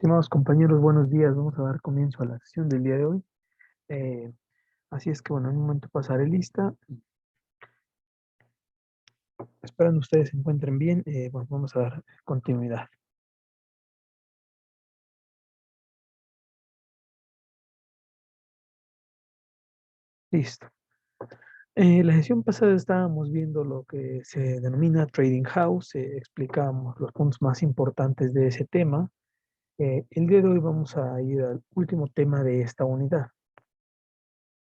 Estimados compañeros, buenos días. Vamos a dar comienzo a la sesión del día de hoy. Eh, Así es que, bueno, en un momento pasaré lista. Esperando ustedes se encuentren bien, bueno, vamos a dar continuidad. Listo. La sesión pasada estábamos viendo lo que se denomina Trading House. Explicábamos los puntos más importantes de ese tema. El día de hoy vamos a ir al último tema de esta unidad,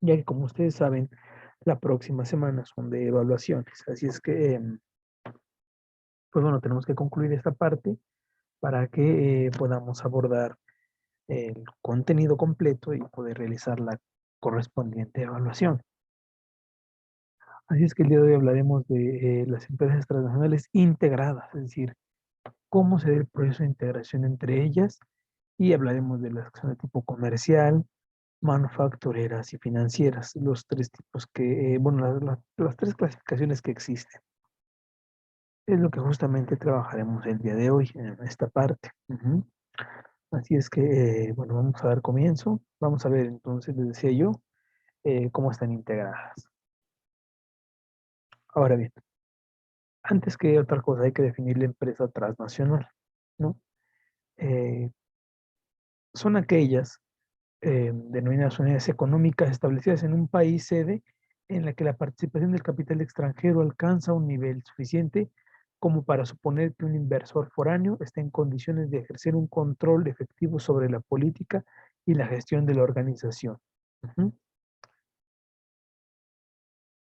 ya que como ustedes saben, la próxima semana son de evaluaciones. Así es que, pues bueno, tenemos que concluir esta parte para que podamos abordar el contenido completo y poder realizar la correspondiente evaluación. Así es que el día de hoy hablaremos de las empresas transnacionales integradas, es decir, cómo se da el proceso de integración entre ellas, y hablaremos de las que son de tipo comercial, manufactureras y financieras, los tres tipos que, bueno, las tres clasificaciones que existen. Es lo que justamente trabajaremos el día de hoy en esta parte. Así es que, bueno, vamos a dar comienzo. Vamos a ver entonces, les decía yo, cómo están integradas. Ahora bien, antes que otra cosa hay que definir la empresa transnacional, ¿no? Eh, Son aquellas denominadas unidades económicas establecidas en un país sede en la que la participación del capital extranjero alcanza un nivel suficiente como para suponer que un inversor foráneo está en condiciones de ejercer un control efectivo sobre la política y la gestión de la organización. Ujú.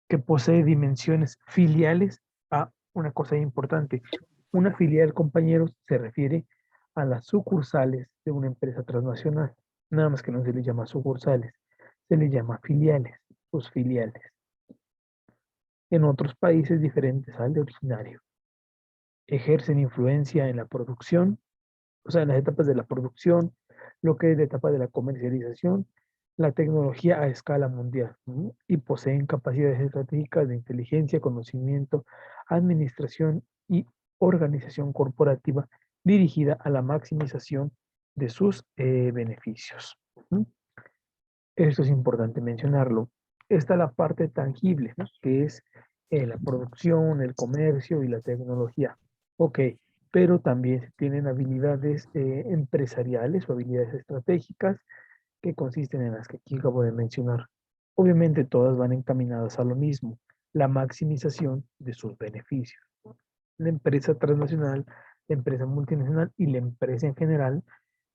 Que posee dimensiones filiales a una cosa importante. Una filial, compañeros, se refiere a las sucursales de una empresa transnacional. Nada más que no se les llama sucursales, se les llama filiales, sus filiales. En otros países diferentes al de originario. Ejercen influencia en la producción, o sea, en las etapas de la producción, lo que es la etapa de la comercialización, la tecnología a escala mundial, ¿no? Y poseen capacidades estratégicas de inteligencia, conocimiento, administración y organización corporativa dirigida a la maximización de sus beneficios. ¿No? Esto es importante mencionarlo. Está la parte tangible, ¿no? Que es la producción, el comercio y la tecnología. Ok, pero también se tienen habilidades empresariales o habilidades estratégicas que consisten en las que aquí acabo de mencionar. Obviamente todas van encaminadas a lo mismo, la maximización de sus beneficios. La empresa transnacional, la empresa multinacional y la empresa en general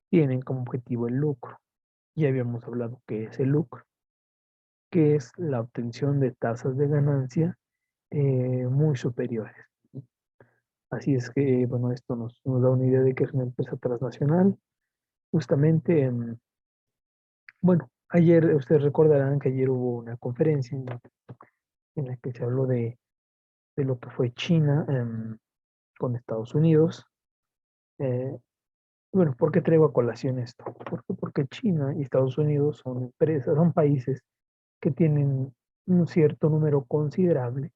tienen como objetivo el lucro. Ya habíamos hablado que es el lucro, que es la obtención de tasas de ganancia muy superiores. Así es que, bueno, esto nos da una idea de que es una empresa transnacional. Justamente, bueno, ayer, ustedes recordarán que ayer hubo una conferencia en la que se habló de lo que fue China con Estados Unidos. Eh, bueno, ¿por qué traigo a colación esto? Porque China y Estados Unidos son empresas, son países que tienen un cierto número considerable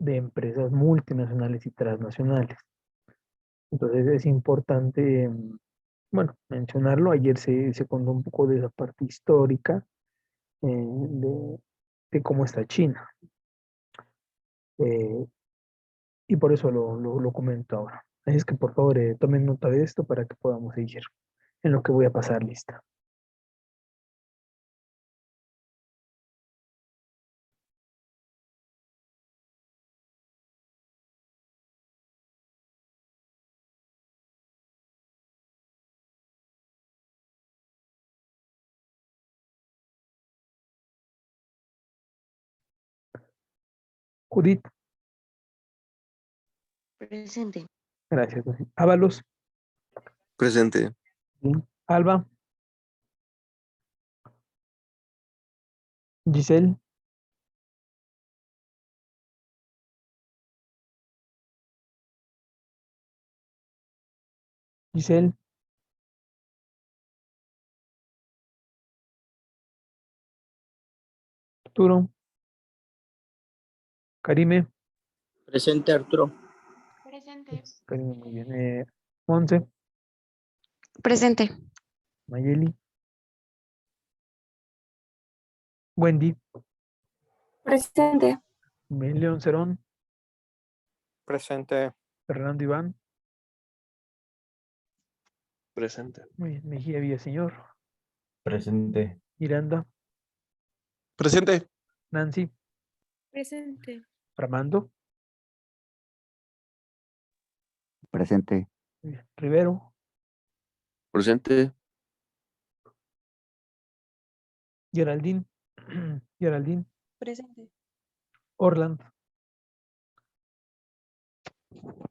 de empresas multinacionales y transnacionales. Entonces es importante, bueno, mencionarlo. Ayer se contó un poco de esa parte histórica de cómo está China. eh, y por eso lo comento ahora. Así es que por favor tomen nota de esto para que podamos seguir en lo que voy a pasar lista. Judith, Presente. gracias. Ábalos, Presente. bien. Alba, Giselle, Giselle, Arturo, Karime, Presente, Arturo. Presente. Karime, muy bien. Monse, Presente. Mayeli, Wendy, Presente. León Cerón, Presente. Fernando Iván, Presente. muy bien, Mejía Villaseñor, Presente. Miranda, Presente. Nancy, Presente. Armando, Presente. muy bien, Rivero, Presente. Geraldine, Geraldine, Presente. Orland,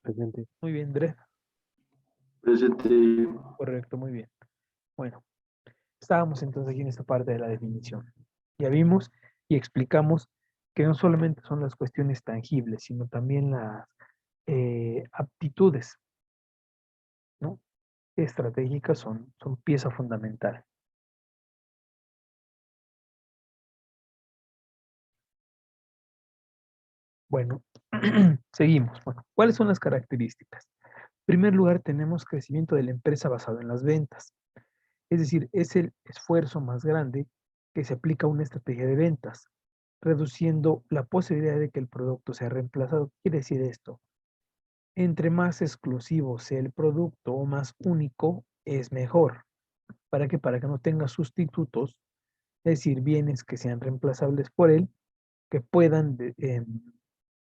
Presente. muy bien, Dred, Presente. correcto, muy bien. Bueno, estábamos entonces aquí en esta parte de la definición. Ya vimos y explicamos que no solamente son las cuestiones tangibles, sino también las aptitudes, ¿no? Estratégicas son pieza fundamental. Bueno, seguimos. Bueno, ¿cuáles son las características? En primer lugar, tenemos crecimiento de la empresa basado en las ventas. Es decir, es el esfuerzo más grande que se aplica a una estrategia de ventas, reduciendo la posibilidad de que el producto sea reemplazado. ¿Qué quiere decir esto? Entre más exclusivo sea el producto o más único, es mejor. ¿Para qué? Para que no tenga sustitutos, es decir, bienes que sean reemplazables por él, que puedan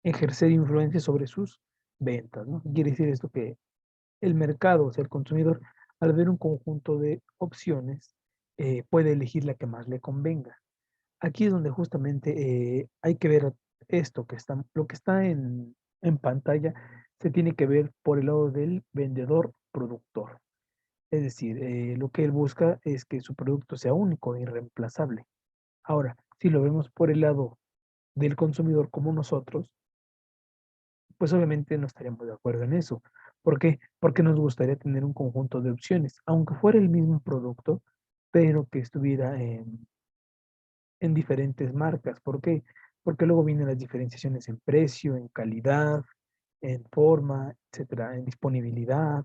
ejercer influencia sobre sus ventas, ¿no? Quiere decir esto que el mercado, o sea, el consumidor, al ver un conjunto de opciones, puede elegir la que más le convenga. Aquí es donde justamente hay que ver esto que está, lo que está en pantalla, se tiene que ver por el lado del vendedor productor. Es decir, lo que él busca es que su producto sea único e irreemplazable. Ahora, si lo vemos por el lado del consumidor como nosotros, pues obviamente no estaríamos de acuerdo en eso. ¿Por qué? Porque nos gustaría tener un conjunto de opciones, aunque fuera el mismo producto, pero que estuviera en diferentes marcas. ¿Por qué? Porque luego vienen las diferenciaciones en precio, en calidad, en forma, etcétera, en disponibilidad.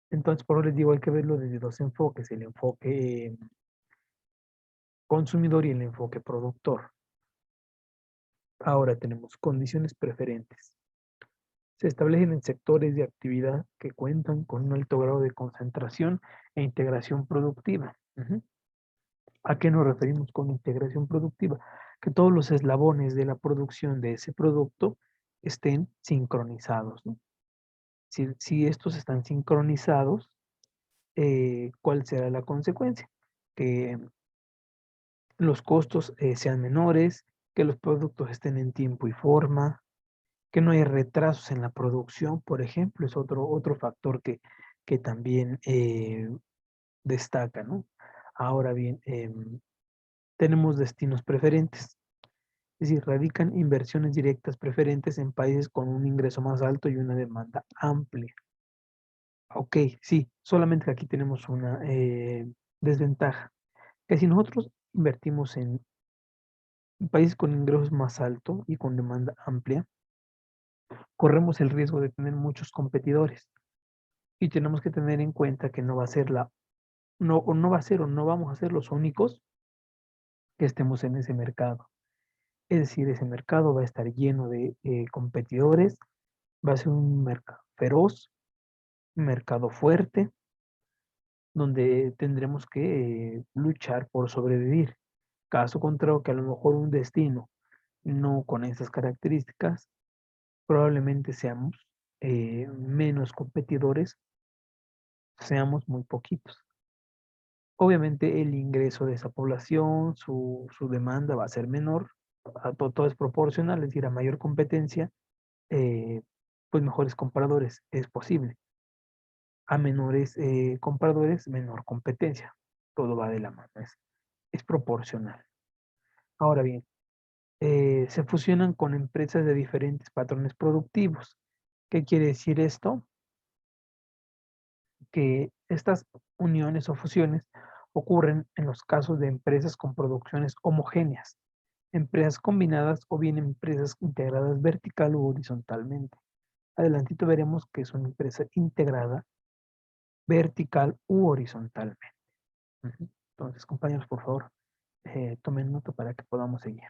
Entonces, por eso les digo, hay que verlo desde dos enfoques, el enfoque consumidor y el enfoque productor. Ahora tenemos condiciones preferentes. Se establecen en sectores de actividad que cuentan con un alto grado de concentración e integración productiva. ¿A qué nos referimos con integración productiva? Que todos los eslabones de la producción de ese producto estén sincronizados, ¿no? Si estos están sincronizados, ¿cuál será la consecuencia? Que los costos sean menores, que los productos estén en tiempo y forma, que no hay retrasos en la producción, por ejemplo, es otro factor que también destaca, ¿no? Ahora bien, tenemos destinos preferentes, es decir, radican inversiones directas preferentes en países con un ingreso más alto y una demanda amplia. Ok, sí, solamente que aquí tenemos una desventaja, que si nosotros invertimos en países con ingresos más altos y con demanda amplia, corremos el riesgo de tener muchos competidores y tenemos que tener en cuenta que no va a ser no va a ser o no vamos a ser los únicos que estemos en ese mercado. Es decir, ese mercado va a estar lleno de competidores, va a ser un mercado feroz, un mercado fuerte, donde tendremos que luchar por sobrevivir. Caso contrario, que a lo mejor un destino no con esas características, probablemente seamos menos competidores, seamos muy poquitos. Obviamente el ingreso de esa población, su demanda va a ser menor, todo es proporcional, es decir, a mayor competencia, pues mejores compradores es posible. A menores compradores, menor competencia. Todo va de la mano, es proporcional. Ahora bien, se fusionan con empresas de diferentes patrones productivos. ¿Qué quiere decir esto? Que estas uniones o fusiones ocurren en los casos de empresas con producciones homogéneas, empresas combinadas o bien empresas integradas vertical u horizontalmente. Adelantito veremos que es una empresa integrada vertical u horizontalmente. Entonces, compañeros, por favor, tomen nota para que podamos seguir.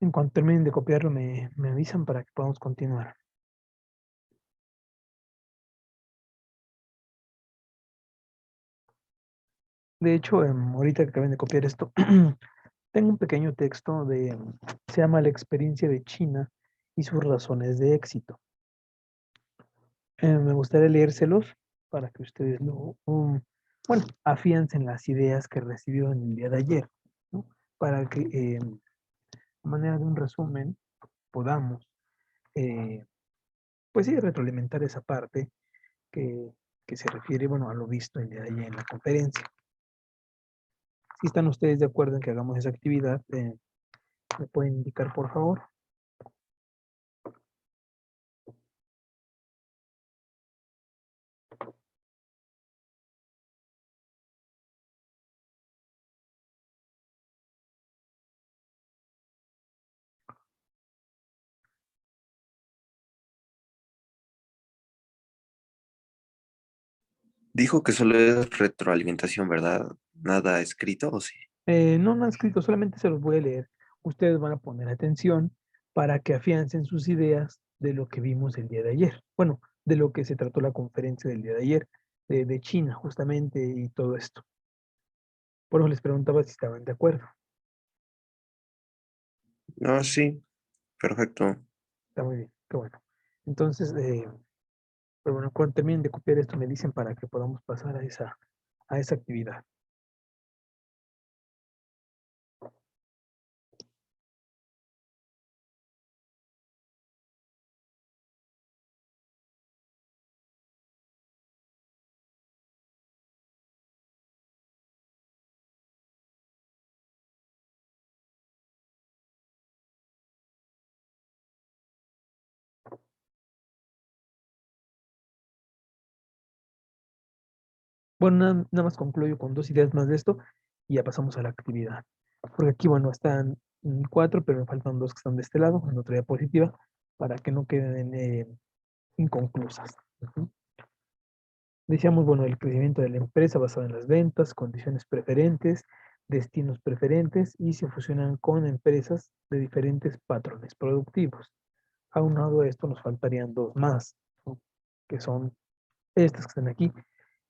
En cuanto terminen de copiarlo, me avisan para que podamos continuar. De hecho, ahorita que acaben de copiar esto, tengo un pequeño texto se llama La experiencia de China y sus razones de éxito. Me gustaría leérselos para que ustedes bueno, afiancen las ideas que recibieron el día de ayer, ¿no? Para que, a manera de un resumen, podamos, pues sí, retroalimentar esa parte que, que se refiere, bueno, a lo visto el día de ayer en la conferencia. Si están ustedes de acuerdo en que hagamos esa actividad, ¿me pueden indicar, por favor? Dijo que solo es retroalimentación, ¿verdad? Nada escrito, ¿o sí? No, no han escrito, solamente se los voy a leer. Ustedes van a poner atención para que afiancen sus ideas de lo que vimos el día de ayer. Bueno, de lo que se trató la conferencia del día de ayer, de China justamente y todo esto. Por eso les preguntaba si estaban de acuerdo. No, sí, perfecto. Está muy bien, qué bueno. Entonces, pero bueno, cuando terminen de copiar esto me dicen para que podamos pasar a esa actividad. Bueno, nada más concluyo con dos ideas más de esto y ya pasamos a la actividad. Porque aquí, bueno, están cuatro, pero me faltan dos que están de este lado, en otra diapositiva, para que no queden inconclusas. Ujú. Decíamos, bueno, el crecimiento de la empresa basado en las ventas, condiciones preferentes, destinos preferentes y se fusionan con empresas de diferentes patrones productivos. Aunado a esto, nos faltarían dos más, ¿no? Que son estas que están aquí.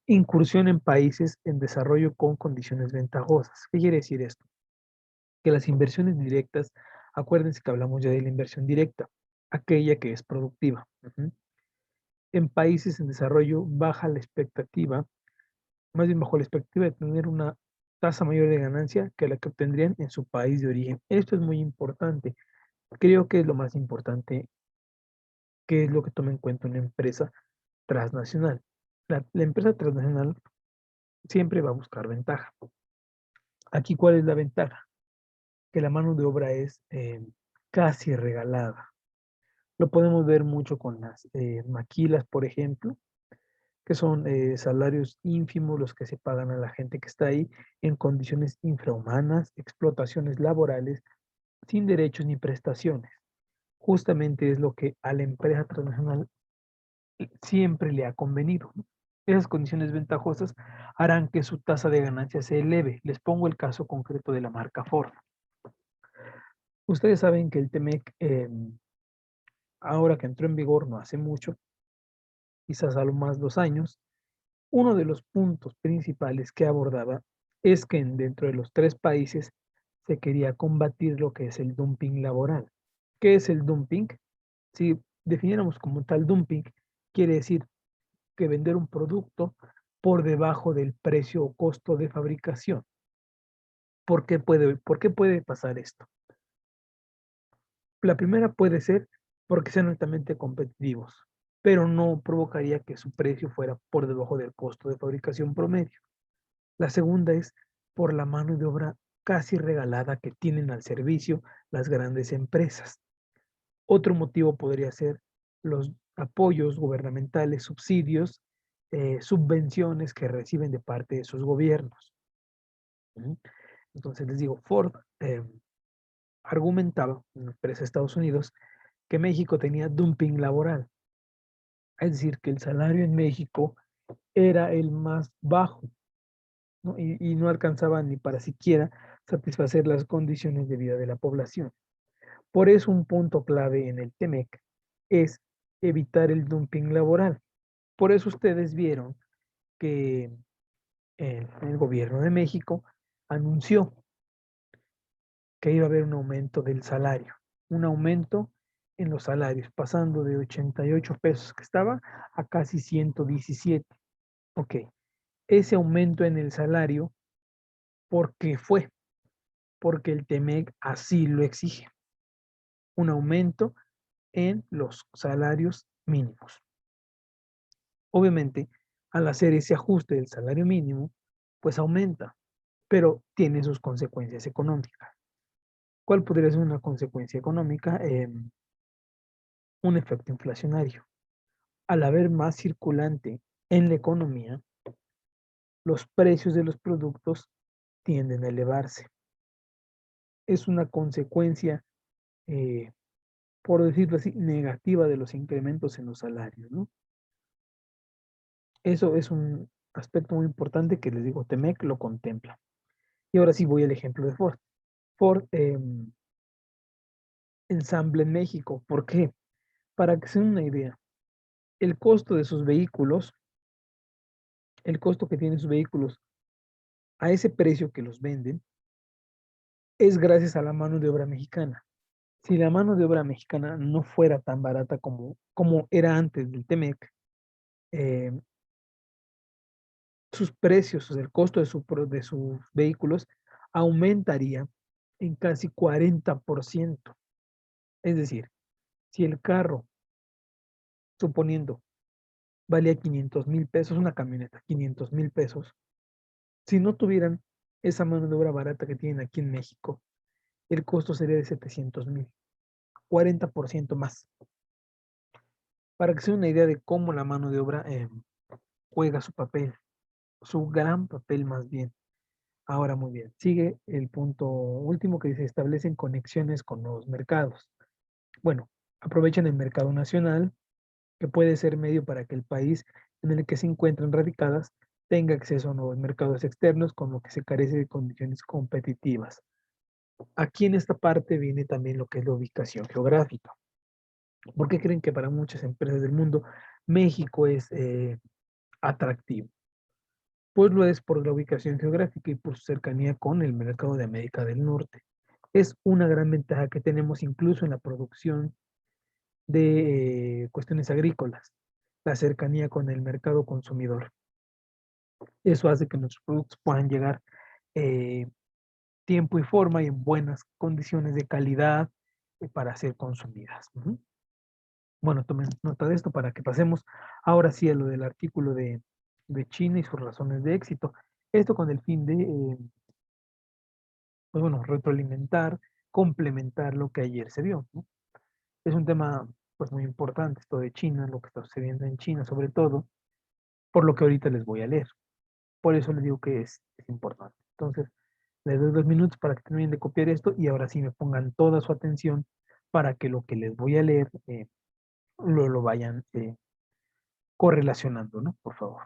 Incursión en países en desarrollo con condiciones ventajosas. ¿Qué quiere decir esto? Que las inversiones directas, acuérdense que hablamos ya de la inversión directa, aquella que es productiva. Ujú. En países en desarrollo baja la expectativa, más bien bajo la expectativa de tener una tasa mayor de ganancia que la que obtendrían en su país de origen. Esto es muy importante. Creo que es lo más importante, que es lo que toma en cuenta una empresa transnacional. La empresa transnacional siempre va a buscar ventaja. Aquí, ¿cuál es la ventaja? Que la mano de obra es casi regalada. Lo podemos ver mucho con las maquilas, por ejemplo. que son salarios ínfimos los que se pagan a la gente que está ahí en condiciones infrahumanas, explotaciones laborales, sin derechos ni prestaciones. Justamente es lo que a la empresa transnacional siempre le ha convenido, ¿no? Esas condiciones ventajosas harán que su tasa de ganancia se eleve. Les pongo el caso concreto de la marca Ford. Ustedes saben que el TEMEC, ahora que entró en vigor no hace mucho, quizás a lo más 2 años, uno de los puntos principales que abordaba es que dentro de los 3 países se quería combatir lo que es el dumping laboral. ¿Qué es el dumping? Si definiéramos como tal dumping, quiere decir que vender un producto por debajo del precio o costo de fabricación. ¿Por qué puede pasar esto? La primera puede ser porque sean altamente competitivos, pero no provocaría que su precio fuera por debajo del costo de fabricación promedio. La segunda es por la mano de obra casi regalada que tienen al servicio las grandes empresas. Otro motivo podría ser los apoyos gubernamentales, subsidios, subvenciones que reciben de parte de sus gobiernos. Entonces les digo, Ford argumentaba, una empresa de Estados Unidos, que México tenía dumping laboral. Es decir, que el salario en México era el más bajo, ¿no? Y no alcanzaba ni para siquiera satisfacer las condiciones de vida de la población. Por eso un punto clave en el TEMEC es evitar el dumping laboral. Por eso ustedes vieron que el gobierno de México anunció que iba a haber un aumento del salario, un aumento en los salarios, pasando de 88 pesos que estaba a casi 117. Ok, ese aumento en el salario, ¿por qué fue? Porque el TEMEC así lo exige, un aumento en los salarios mínimos. Obviamente, al hacer ese ajuste del salario mínimo, pues aumenta, pero tiene sus consecuencias económicas. ¿Cuál podría ser una consecuencia económica? Un efecto inflacionario. Al haber más circulante en la economía, los precios de los productos tienden a elevarse. Es una consecuencia, por decirlo así, negativa de los incrementos en los salarios, ¿no? Eso es un aspecto muy importante que les digo, TEMEC lo contempla. Y ahora sí voy al ejemplo de Ford. Ford ensambla en México. ¿Por qué? Para que se den una idea, el costo de sus vehículos, el costo que tienen sus vehículos a ese precio que los venden, es gracias a la mano de obra mexicana. Si la mano de obra mexicana no fuera tan barata como era antes del TEMEC, eh, sus precios, o sea, el costo de sus vehículos aumentaría en casi 40%. Es decir, si el carro, suponiendo, valía 500,000 pesos, una camioneta, 500,000 pesos, si no tuvieran esa mano de obra barata que tienen aquí en México, el costo sería de 700,000, 40% más. Para que se den una idea de cómo la mano de obra juega su papel, su gran papel más bien. Ahora muy bien, sigue el punto último que se establecen conexiones con los mercados. Bueno, aprovechan el mercado nacional, que puede ser medio para que el país en el que se encuentran radicadas tenga acceso a nuevos mercados externos, con lo que se carece de condiciones competitivas. Aquí en esta parte viene también lo que es la ubicación geográfica. ¿Por qué creen que para muchas empresas del mundo México es atractivo? Pues lo es por la ubicación geográfica y por su cercanía con el mercado de América del Norte. Es una gran ventaja que tenemos incluso en la producción de cuestiones agrícolas, la cercanía con el mercado consumidor. Eso hace que nuestros productos puedan llegar eh, tiempo y forma y en buenas condiciones de calidad para ser consumidas. Bueno, tomen nota de esto para que pasemos ahora sí a lo del artículo de China y sus razones de éxito. Esto con el fin de, pues bueno, retroalimentar, complementar lo que ayer se vio, ¿no? Es un tema pues muy importante esto de China, lo que está sucediendo en China sobre todo, por lo que ahorita les voy a leer. Por eso les digo que es importante. Entonces, les doy 2 minutos para que terminen de copiar esto y ahora sí me pongan toda su atención para que lo que les voy a leer lo vayan correlacionando, ¿no? Por favor.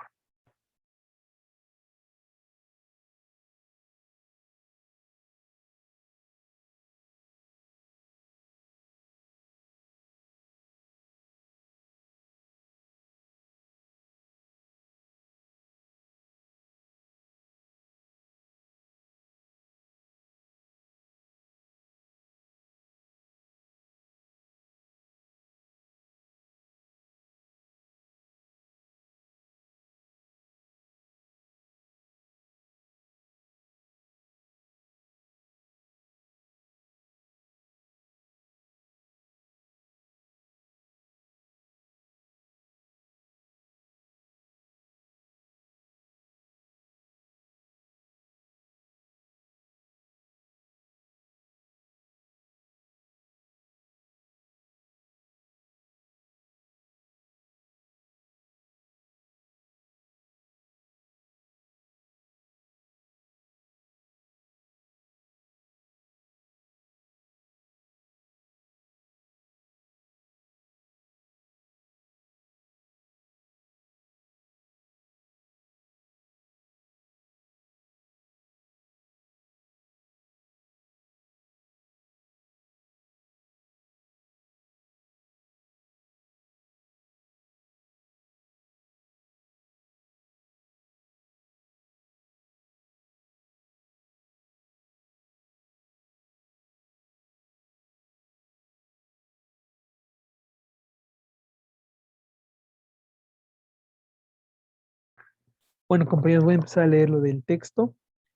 Bueno, compañeros, voy a empezar a leer lo del texto,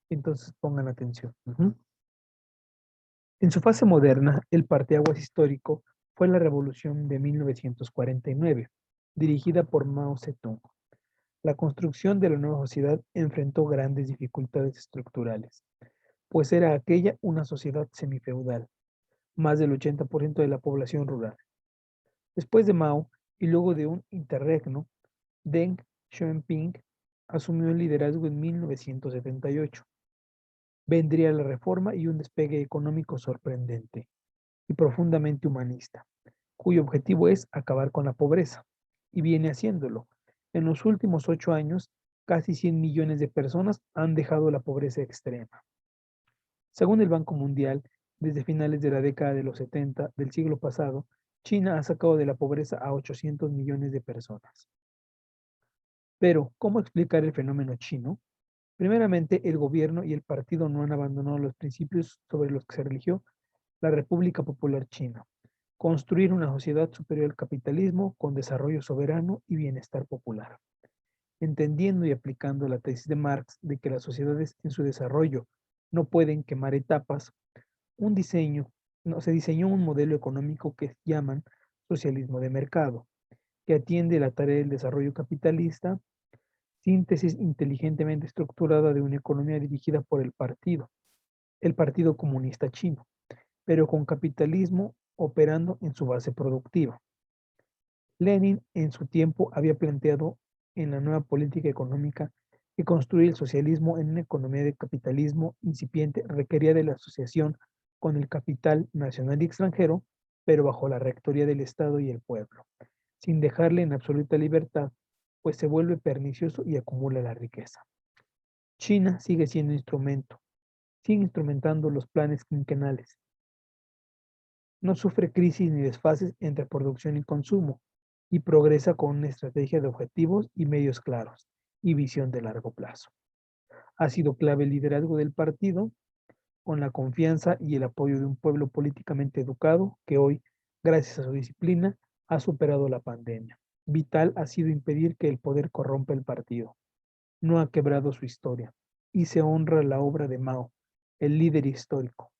entonces pongan atención. En su fase moderna, el parteaguas histórico fue la Revolución de 1949, dirigida por Mao Zedong. La construcción de la nueva sociedad enfrentó grandes dificultades estructurales, pues era aquella una sociedad semifeudal, más del 80% de la población rural. Después de Mao y luego de un interregno, Deng Xiaoping asumió el liderazgo en 1978. Vendría la reforma y un despegue económico sorprendente y profundamente humanista, cuyo objetivo es acabar con la pobreza, y viene haciéndolo. En los últimos 8 años, casi 100 millones de personas han dejado la pobreza extrema. Según el Banco Mundial, desde finales de la década de los 70 del siglo pasado, China ha sacado de la pobreza a 800 millones de personas. Pero, ¿cómo explicar el fenómeno chino? Primeramente, el gobierno y el partido no han abandonado los principios sobre los que se religió la República Popular China. Construir una sociedad superior al capitalismo con desarrollo soberano y bienestar popular. Entendiendo y aplicando la tesis de Marx de que las sociedades en su desarrollo no pueden quemar etapas, se diseñó un modelo económico que llaman socialismo de mercado, que atiende la tarea del desarrollo capitalista, síntesis inteligentemente estructurada de una economía dirigida por el Partido Comunista Chino, pero con capitalismo operando en su base productiva. Lenin en su tiempo había planteado en la nueva política económica que construir el socialismo en una economía de capitalismo incipiente requería de la asociación con el capital nacional y extranjero, pero bajo la rectoría del Estado y el pueblo, sin dejarle en absoluta libertad, pues se vuelve pernicioso y acumula la riqueza. China sigue siendo instrumento, sigue instrumentando los planes quinquenales. No sufre crisis ni desfases entre producción y consumo, y progresa con una estrategia de objetivos y medios claros y visión de largo plazo. Ha sido clave el liderazgo del partido, con la confianza y el apoyo de un pueblo políticamente educado que hoy, gracias a su disciplina, ha superado la pandemia. Vital ha sido impedir que el poder corrompa el partido. No ha quebrado su historia y se honra la obra de Mao, el líder histórico.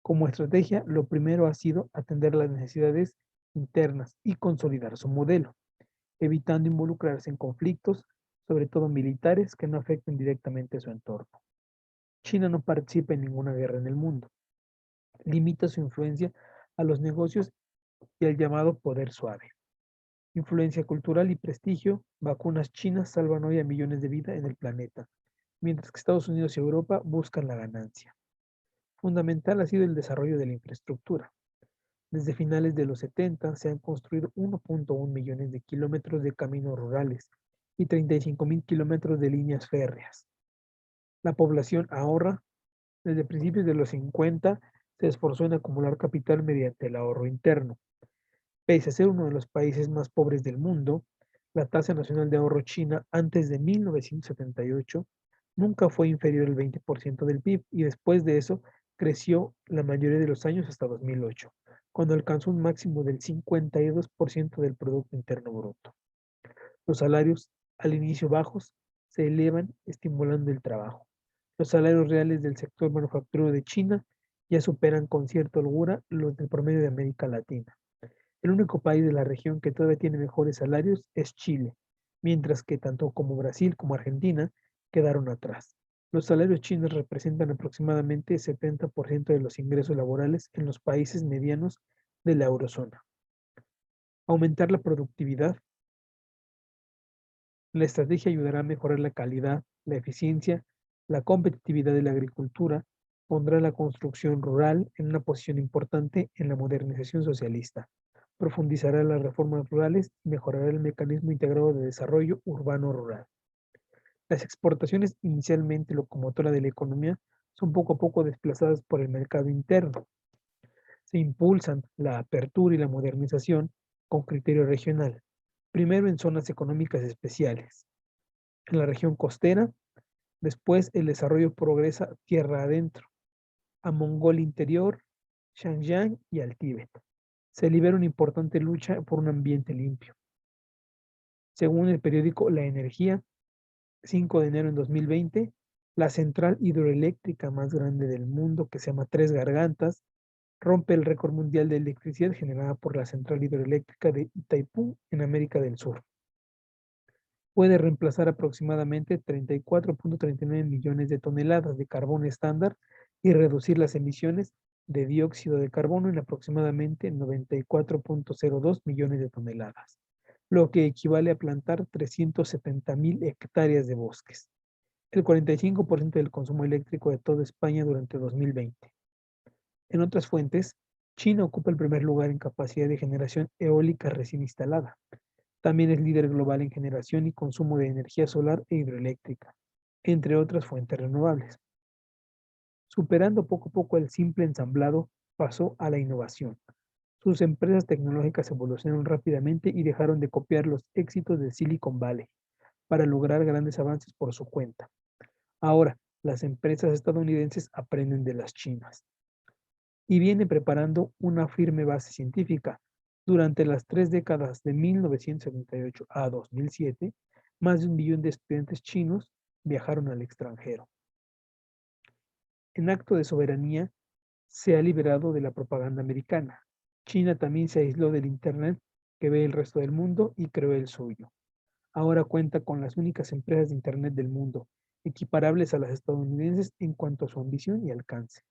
Como estrategia, lo primero ha sido atender las necesidades internas y consolidar su modelo, evitando involucrarse en conflictos, sobre todo militares, que no afecten directamente a su entorno. China no participa en ninguna guerra en el mundo. Limita su influencia a los negocios y al llamado poder suave. Influencia cultural y prestigio, vacunas chinas salvan hoy a millones de vidas en el planeta, mientras que Estados Unidos y Europa buscan la ganancia. Fundamental ha sido el desarrollo de la infraestructura. Desde finales de los 70 se han construido 1.1 millones de kilómetros de caminos rurales y 35.000 kilómetros de líneas férreas. La población ahorra. Desde principios de los 50 se esforzó en acumular capital mediante el ahorro interno. Pese a ser uno de los países más pobres del mundo, la tasa nacional de ahorro china antes de 1978 nunca fue inferior al 20% del PIB y después de eso creció la mayoría de los años hasta 2008, cuando alcanzó un máximo del 52% del Producto Interno Bruto. Los salarios, al inicio bajos, se elevan estimulando el trabajo. Los salarios reales del sector manufacturero de China ya superan con cierta holgura los del promedio de América Latina. El único país de la región que todavía tiene mejores salarios es Chile, mientras que tanto como Brasil como Argentina quedaron atrás. Los salarios chinos representan aproximadamente el 70% de los ingresos laborales en los países medianos de la eurozona. Aumentar la productividad. La estrategia ayudará a mejorar la calidad, la eficiencia, la competitividad de la agricultura, pondrá la construcción rural en una posición importante en la modernización socialista, profundizará las reformas rurales y mejorará el mecanismo integrado de desarrollo urbano-rural. Las exportaciones, inicialmente locomotora de la economía, son poco a poco desplazadas por el mercado interno. Se impulsan la apertura y la modernización con criterio regional, primero en zonas económicas especiales. En la región costera, después el desarrollo progresa tierra adentro, a Mongolia Interior, Xinjiang y al Tíbet. Se libera una importante lucha por un ambiente limpio. Según el periódico La Energía, 5 de enero en 2020, la central hidroeléctrica más grande del mundo, que se llama Tres Gargantas, rompe el récord mundial de electricidad generada por la central hidroeléctrica de Itaipú en América del Sur. Puede reemplazar aproximadamente 34.39 millones de toneladas de carbón estándar y reducir las emisiones de dióxido de carbono en aproximadamente 94.02 millones de toneladas, lo que equivale a plantar 370.000 hectáreas de bosques, el 45% del consumo eléctrico de toda España durante 2020. En otras fuentes, China ocupa el primer lugar en capacidad de generación eólica recién instalada. También es líder global en generación y consumo de energía solar e hidroeléctrica, entre otras fuentes renovables. Superando poco a poco el simple ensamblado, pasó a la innovación. Sus empresas tecnológicas evolucionaron rápidamente y dejaron de copiar los éxitos de Silicon Valley para lograr grandes avances por su cuenta. Ahora, las empresas estadounidenses aprenden de las chinas y viene preparando una firme base científica. Durante las 3 décadas de 1978 a 2007, más de 1 millón de estudiantes chinos viajaron al extranjero. En acto de soberanía, se ha liberado de la propaganda americana. China también se aisló del Internet que ve el resto del mundo y creó el suyo. Ahora cuenta con las únicas empresas de Internet del mundo, equiparables a las estadounidenses en cuanto a su ambición y alcance.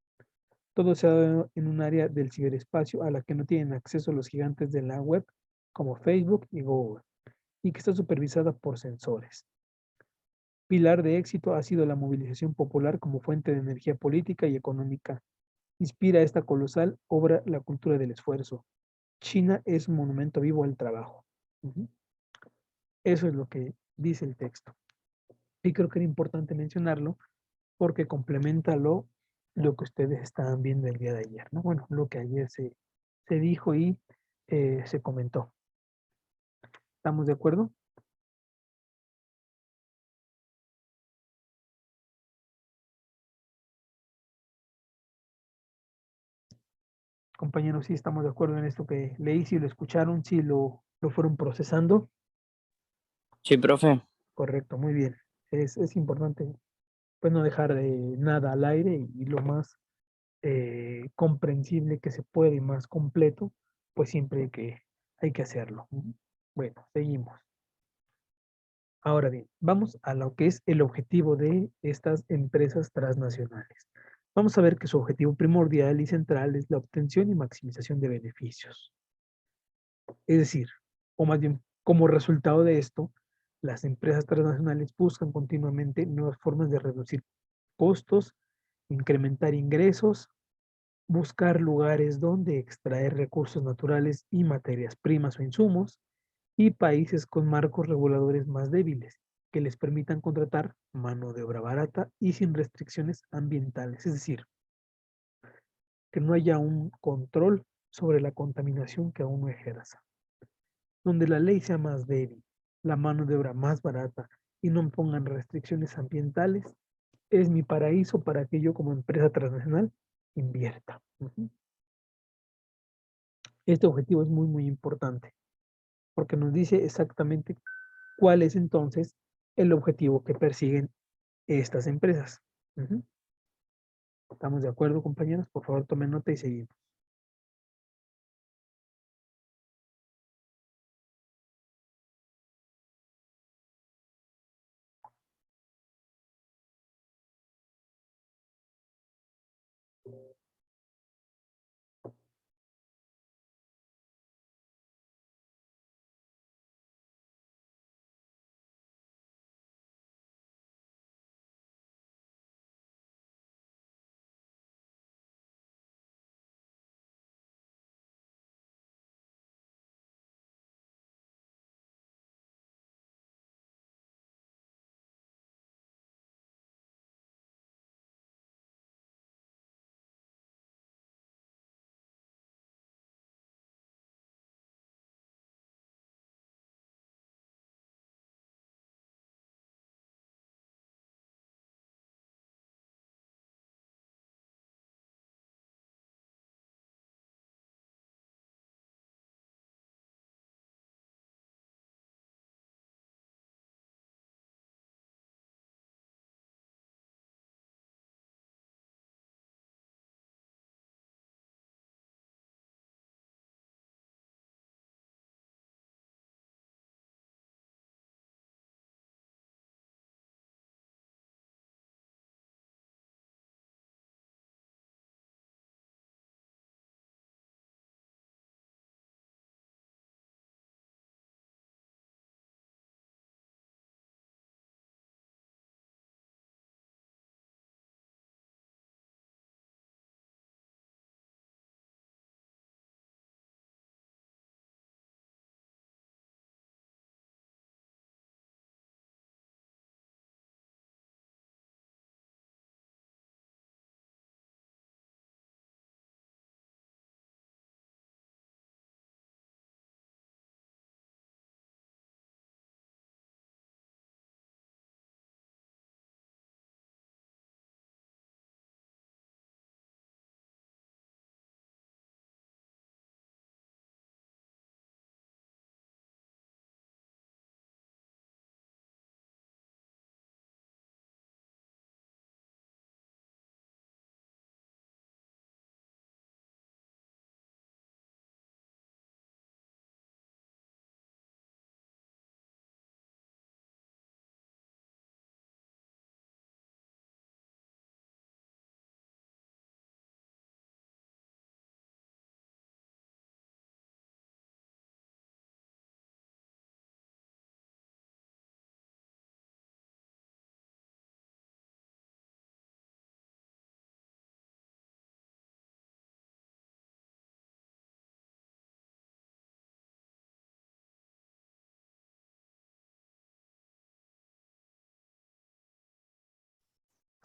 Todo se ha dado en un área del ciberespacio a la que no tienen acceso los gigantes de la web como Facebook y Google, y que está supervisada por sensores. Pilar de éxito ha sido la movilización popular como fuente de energía política y económica. Inspira esta colosal obra la cultura del esfuerzo. China es un monumento vivo al trabajo. Eso es lo que dice el texto. Y creo que era importante mencionarlo porque complementa lo que ustedes estaban viendo el día de ayer, ¿no? Bueno, lo que ayer se dijo y se comentó. ¿Estamos de acuerdo? Compañeros, sí estamos de acuerdo en esto que leí, si lo escucharon, si lo fueron procesando. Sí, profe. Correcto, muy bien. Es importante pues no dejar nada al aire y lo más comprensible que se puede y más completo, pues siempre hay que hacerlo. Bueno, seguimos. Ahora bien, vamos a lo que es el objetivo de estas empresas transnacionales. Vamos a ver que su objetivo primordial y central es la obtención y maximización de beneficios. Es decir, o más bien, Como resultado de esto, las empresas transnacionales buscan continuamente nuevas formas de reducir costos, incrementar ingresos, buscar lugares donde extraer recursos naturales y materias primas o insumos, y países con marcos reguladores más débiles que les permitan contratar mano de obra barata y sin restricciones ambientales. Es decir, que no haya un control sobre la contaminación que aún no ejerza. Donde la ley sea más débil, la mano de obra más barata y no pongan restricciones ambientales, es mi paraíso para que yo como empresa transnacional invierta. Este objetivo es muy, muy importante porque nos dice exactamente cuál es entonces el objetivo que persiguen estas empresas. ¿Estamos de acuerdo, compañeros? Por favor, tomen nota y seguimos.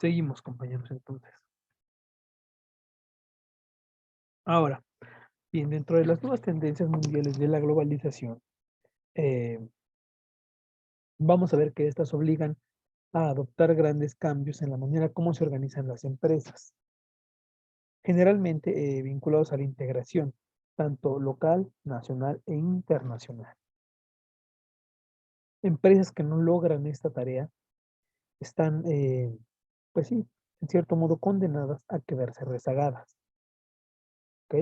Seguimos, compañeros, entonces. Ahora, bien, dentro de las nuevas tendencias mundiales de la globalización, eh, vamos a ver que estas obligan a adoptar grandes cambios en la manera como se organizan las empresas, generalmente vinculados a la integración, tanto local, nacional e internacional. Empresas que no logran esta tarea están, pues sí, en cierto modo condenadas a quedarse rezagadas, ¿ok?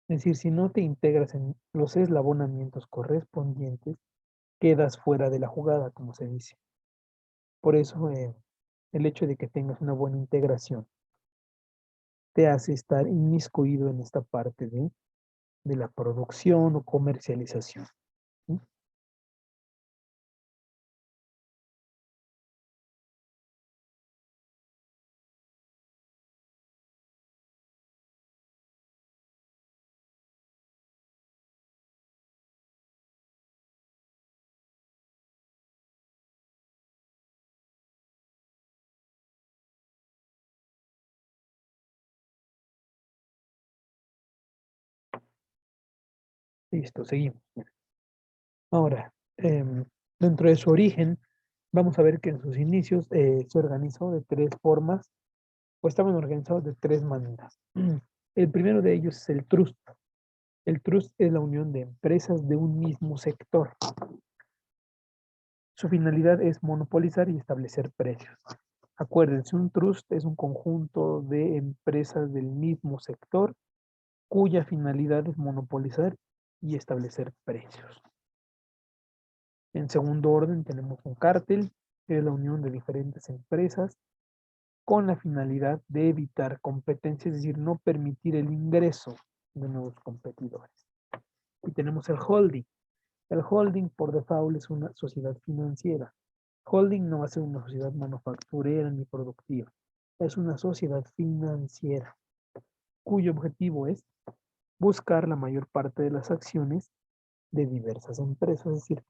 Es decir, si no te integras en los eslabonamientos correspondientes, quedas fuera de la jugada, como se dice. Por eso, el hecho de que tengas una buena integración te hace estar inmiscuido en esta parte de de la producción o comercialización. ¿Sí? Listo, seguimos. Ahora, dentro de su origen, vamos a ver que en sus inicios se organizó de tres formas, o estaban organizados de tres maneras. El primero de ellos es el trust. El trust es la unión de empresas de un mismo sector. Su finalidad es monopolizar y establecer precios. Acuérdense, un trust es un conjunto de empresas del mismo sector cuya finalidad es monopolizar y establecer precios. En segundo orden tenemos un cártel, que es la unión de diferentes empresas con la finalidad de evitar competencia, es decir, no permitir el ingreso de nuevos competidores. Y tenemos el holding. El holding por default es una sociedad financiera. Holding no va a ser una sociedad manufacturera ni productiva. Es una sociedad financiera cuyo objetivo es buscar la mayor parte de las acciones de diversas empresas. Es decir,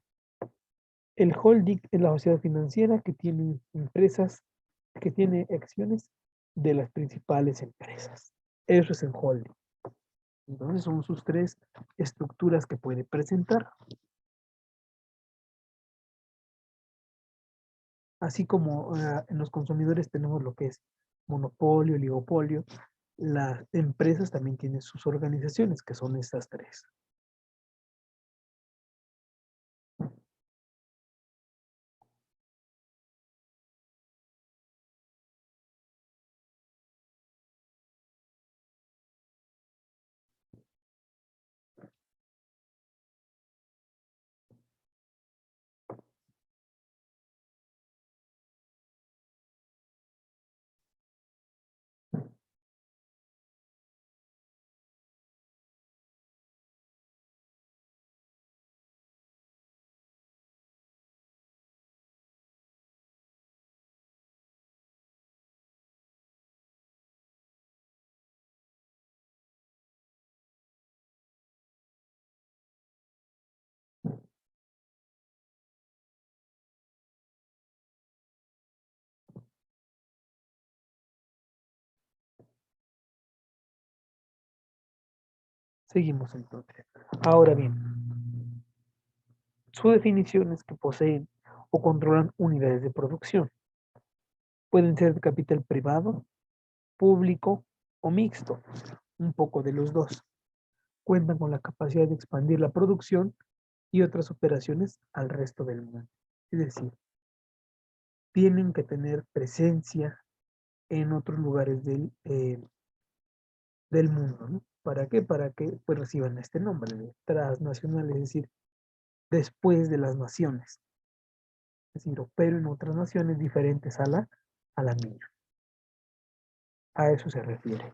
el holding es la sociedad financiera que tiene empresas, que tiene acciones de las principales empresas. Eso es el holding. Entonces son sus tres estructuras que puede presentar. Así como en los consumidores tenemos lo que es monopolio, oligopolio, las empresas también tienen sus organizaciones, que son estas tres. Seguimos entonces. Ahora bien, su definición es que poseen o controlan unidades de producción. Pueden ser de capital privado, público o mixto, un poco de los dos. Cuentan con la capacidad de expandir la producción y otras operaciones al resto del mundo. Es decir, tienen que tener presencia en otros lugares del mundo, ¿no? ¿Para qué? Para que pues, reciban este nombre de transnacional, es decir, después de las naciones. Es decir, opero en otras naciones diferentes a la mía. A eso se refiere.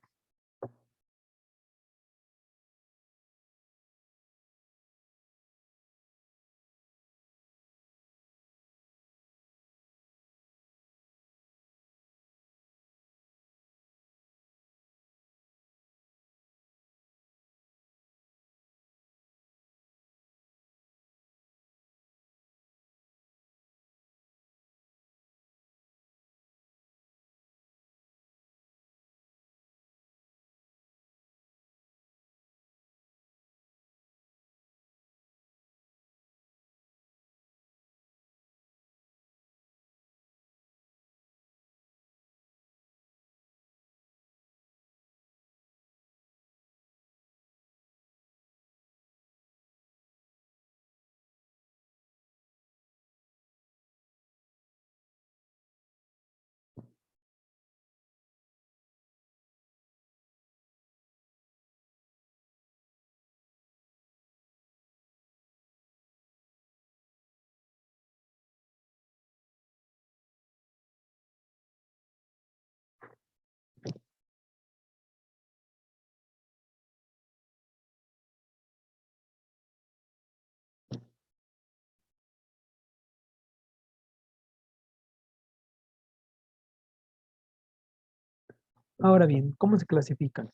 Ahora bien, ¿cómo se clasifican?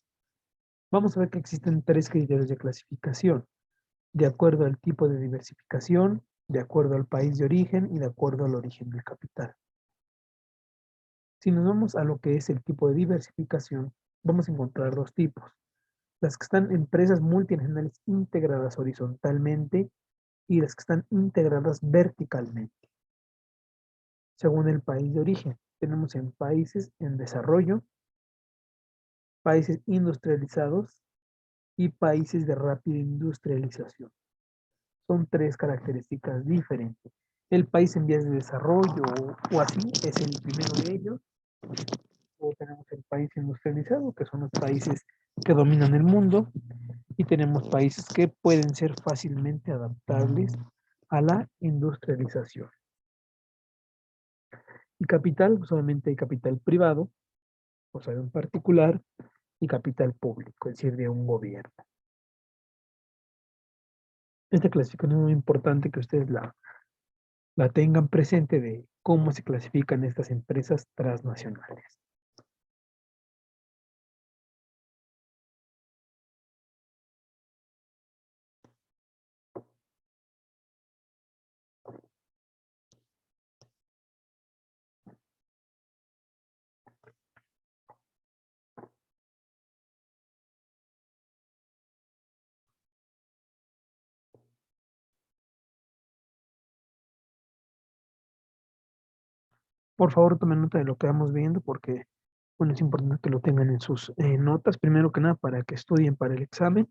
Vamos a ver que existen 3 criterios de clasificación, de acuerdo al tipo de diversificación, de acuerdo al país de origen y de acuerdo al origen del capital. Si nos vamos a lo que es el tipo de diversificación, vamos a encontrar 2 tipos. Las que están empresas multinacionales integradas horizontalmente y las que están integradas verticalmente. Según el país de origen, tenemos en países en desarrollo, países industrializados y países de rápida industrialización. Son 3 características diferentes. El país en vías de desarrollo o así es el primero de ellos. Luego tenemos el país industrializado, que son los países que dominan el mundo, y tenemos países que pueden ser fácilmente adaptables a la industrialización. Y capital, pues obviamente hay capital privado, o sea, de un particular, y capital público, es decir, de un gobierno. Esta clasificación es muy importante que ustedes la tengan presente de cómo se clasifican estas empresas transnacionales. Por favor, tomen nota de lo que vamos viendo porque, bueno, es importante que lo tengan en sus notas, primero que nada, para que estudien para el examen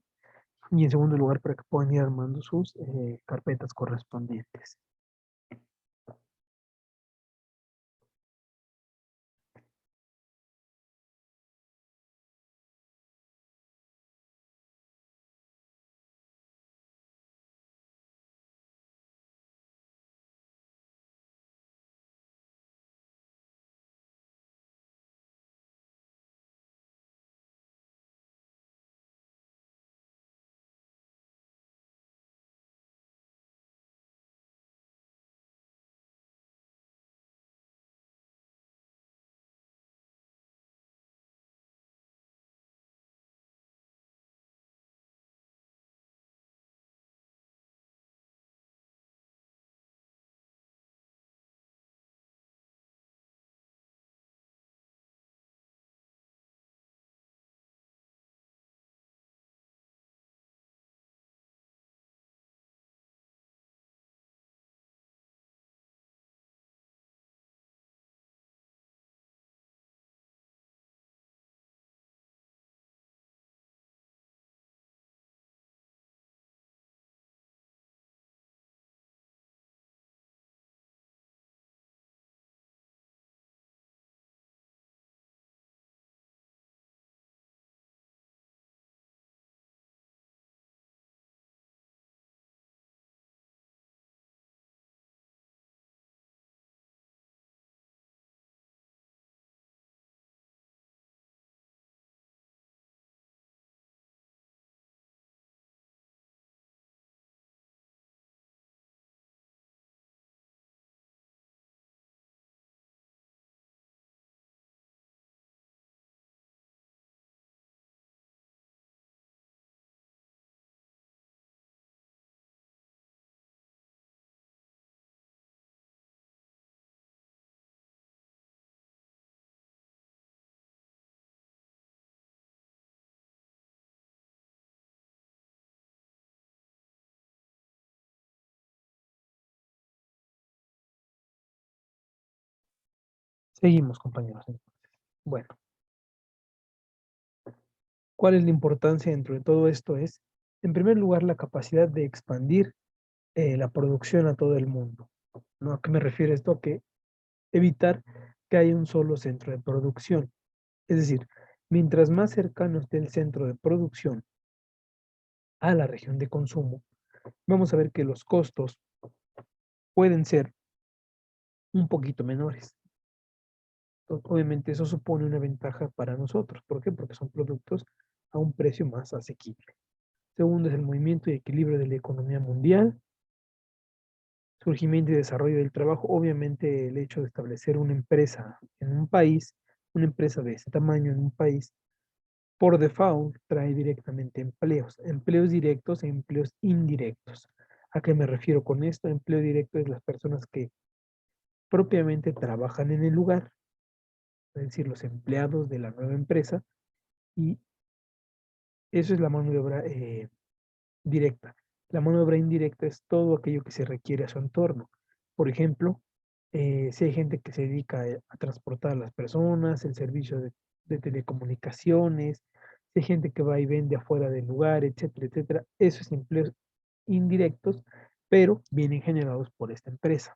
y en segundo lugar, para que puedan ir armando sus carpetas correspondientes. Seguimos, compañeros. Bueno, ¿cuál es la importancia dentro de todo esto? Es, en primer lugar, la capacidad de expandir la producción a todo el mundo. ¿No? ¿A qué me refiero esto? Que evitar que haya un solo centro de producción. Es decir, mientras más cercano esté el centro de producción a la región de consumo, vamos a ver que los costos pueden ser un poquito menores. Obviamente eso supone una ventaja para nosotros. ¿Por qué? Porque son productos a un precio más asequible. Segundo es el movimiento y equilibrio de la economía mundial. Surgimiento y desarrollo del trabajo. Obviamente el hecho de establecer una empresa en un país una empresa de ese tamaño en un país, por default, trae directamente empleos directos e empleos indirectos. ¿A qué me refiero con esto? Empleo directo es las personas que propiamente trabajan en el lugar, es decir, los empleados de la nueva empresa, y eso es la mano de obra directa. La mano de obra indirecta es todo aquello que se requiere a su entorno. Por ejemplo, si hay gente que se dedica a transportar a las personas, el servicio de telecomunicaciones, si hay gente que va y vende afuera del lugar, etcétera, etcétera. Esos empleos indirectos, pero vienen generados por esta empresa.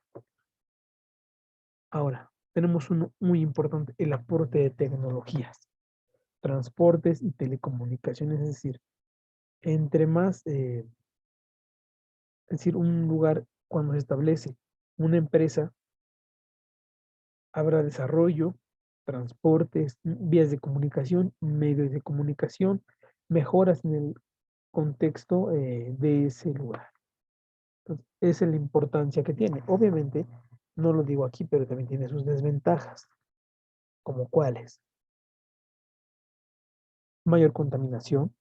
Ahora, tenemos uno muy importante, el aporte de tecnologías, transportes y telecomunicaciones, es decir, entre más, es decir, un lugar cuando se establece una empresa, habrá desarrollo, transportes, vías de comunicación, medios de comunicación, mejoras en el contexto de ese lugar. Entonces, esa es la importancia que tiene. Obviamente, no lo digo aquí, pero también tiene sus desventajas, como cuáles. Mayor contaminación,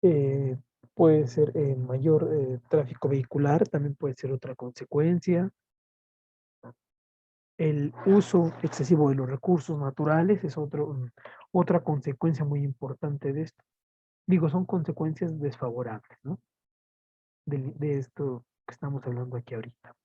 eh, puede ser mayor tráfico vehicular, también puede ser otra consecuencia. El uso excesivo de los recursos naturales es otra consecuencia muy importante de esto. Digo, son consecuencias desfavorables, ¿no? De esto que estamos hablando aquí ahorita.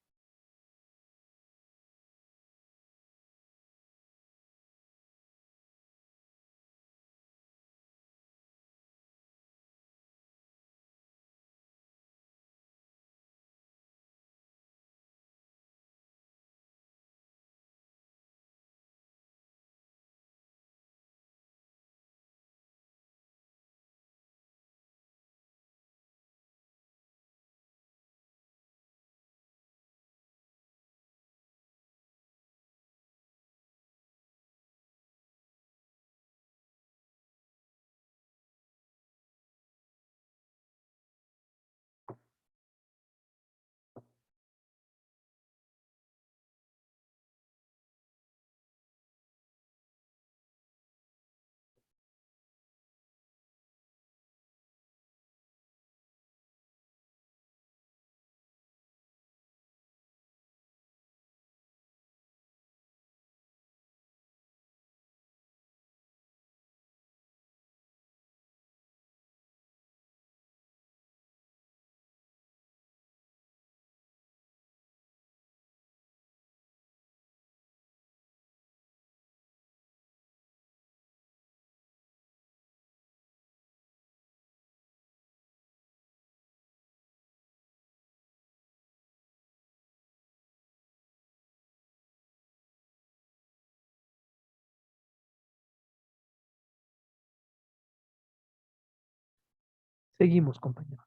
Seguimos, compañeros.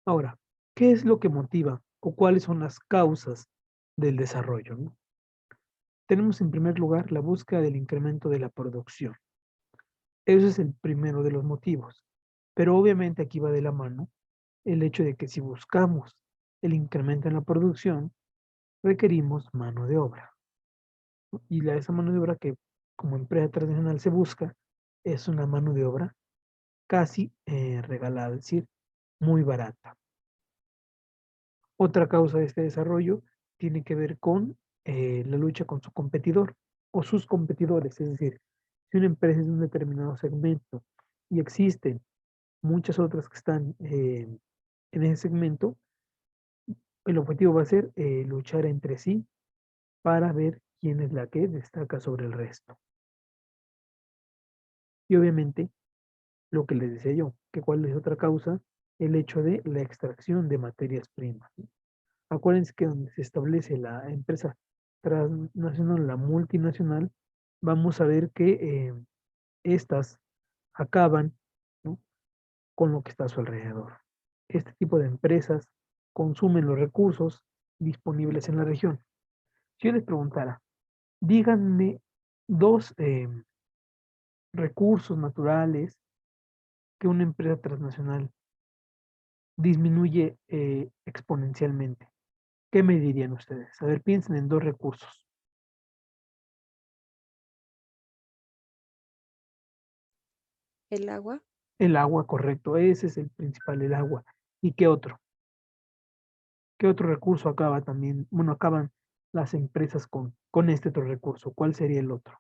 Ahora, ¿qué es lo que motiva o cuáles son las causas del desarrollo, ¿no? Tenemos en primer lugar la búsqueda del incremento de la producción. Ese es el primero de los motivos. Pero obviamente aquí va de la mano el hecho de que si buscamos el incremento en la producción, requerimos mano de obra. Y esa mano de obra que como empresa tradicional se busca es una mano de obra casi regalada, es decir, muy barata. Otra causa de este desarrollo tiene que ver con la lucha con su competidor o sus competidores, es decir, si una empresa es de un determinado segmento y existen muchas otras que están en ese segmento, el objetivo va a ser luchar entre sí para ver quién es la que destaca sobre el resto. Y obviamente, lo que les decía yo, que cuál es otra causa, el hecho de la extracción de materias primas. Acuérdense que donde se establece la empresa transnacional, la multinacional, vamos a ver que estas acaban, ¿no?, con lo que está a su alrededor. Este tipo de empresas consumen los recursos disponibles en la región. Si yo les preguntara, díganme dos recursos naturales que una empresa transnacional disminuye exponencialmente, ¿qué me dirían ustedes? A ver, piensen en dos recursos. El agua. El agua, correcto. Ese es el principal, el agua. ¿Y qué otro? ¿Qué otro recurso acaba también? Bueno, acaban las empresas con este otro recurso. ¿Cuál sería el otro?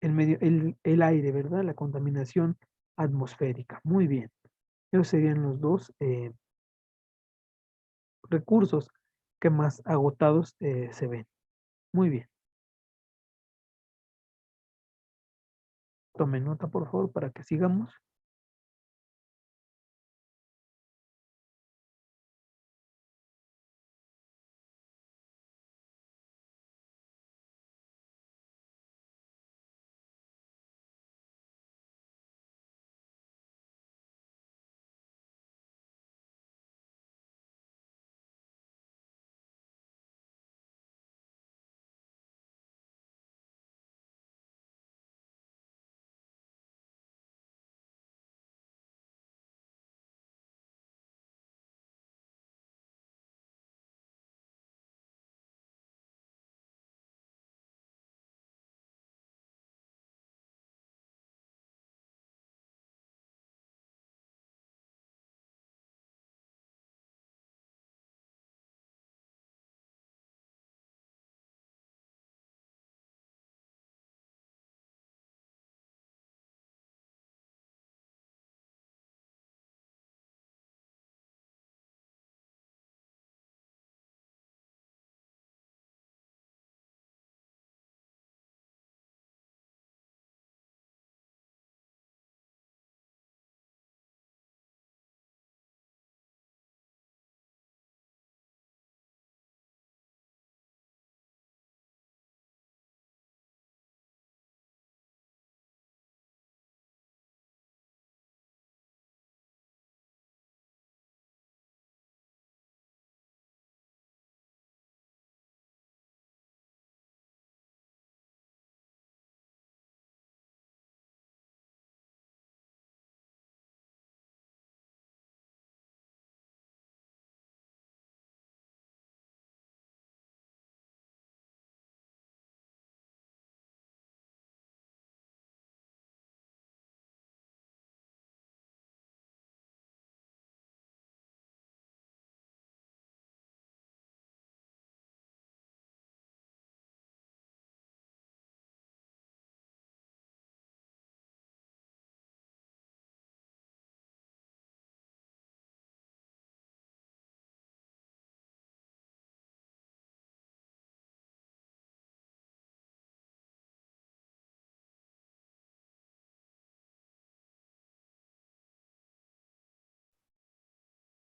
El aire, ¿verdad? La contaminación atmosférica. Muy bien. Esos serían los dos recursos que más agotados se ven. Muy bien. Tomen nota, por favor, para que sigamos.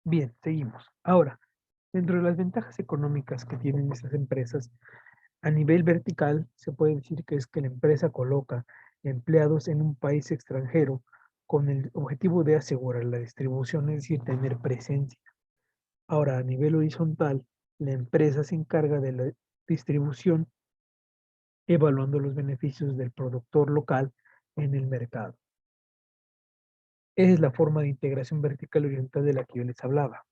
Bien, seguimos. Ahora, dentro de las ventajas económicas que tienen estas empresas, a nivel vertical, se puede decir que es que la empresa coloca empleados en un país extranjero con el objetivo de asegurar la distribución, es decir, tener presencia. Ahora, a nivel horizontal, la empresa se encarga de la distribución, evaluando los beneficios del productor local en el mercado. Esa es la forma de integración vertical horizontal de la que yo les hablaba.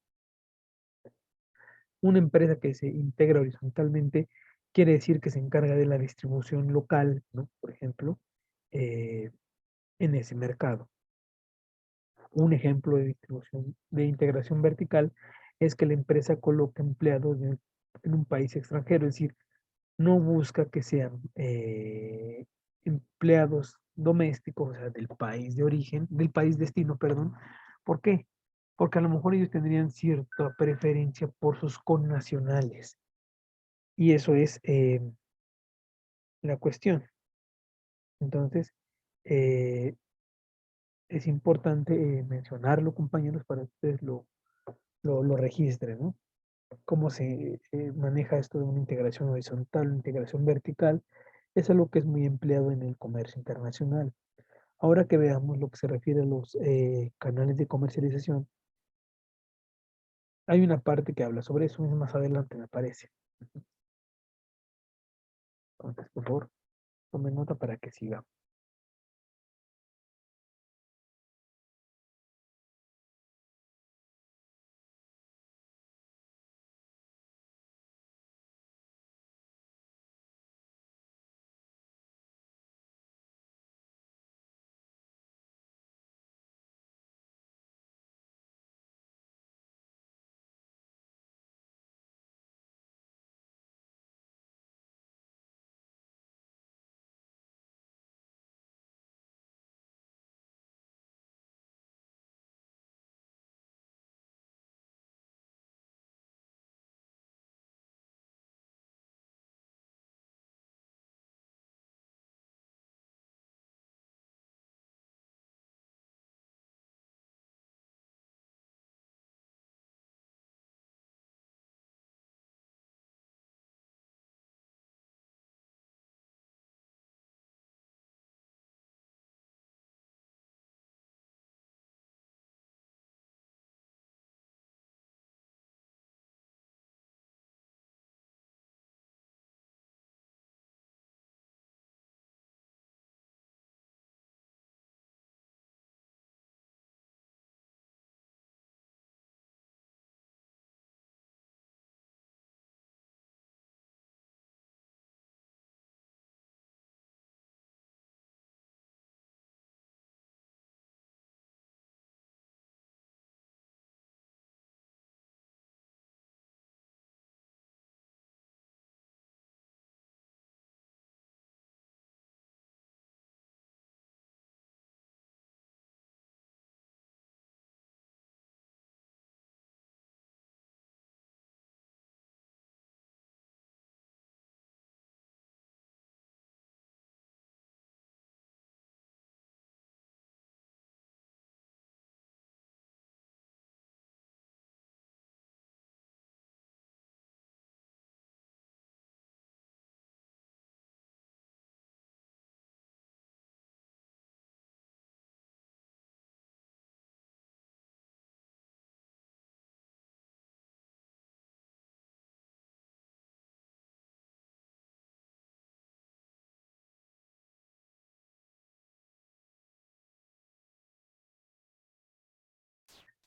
Una empresa que se integra horizontalmente quiere decir que se encarga de la distribución local, ¿no? Por ejemplo, eh, en ese mercado. Un ejemplo de distribución de integración vertical es que la empresa coloca empleados en un país extranjero, es decir, no busca que sean empleados domésticos, o sea, del país de origen, del país destino, perdón. ¿Por qué? Porque a lo mejor ellos tendrían cierta preferencia por sus connacionales. Y eso es la cuestión. Entonces, eh, es importante mencionarlo, compañeros, para que ustedes lo registren, ¿no? Cómo se maneja esto de una integración horizontal, una integración vertical, es algo que es muy empleado en el comercio internacional. Ahora que veamos lo que se refiere a los canales de comercialización, hay una parte que habla sobre eso más adelante, me parece. Entonces, por favor, tomen nota para que sigamos.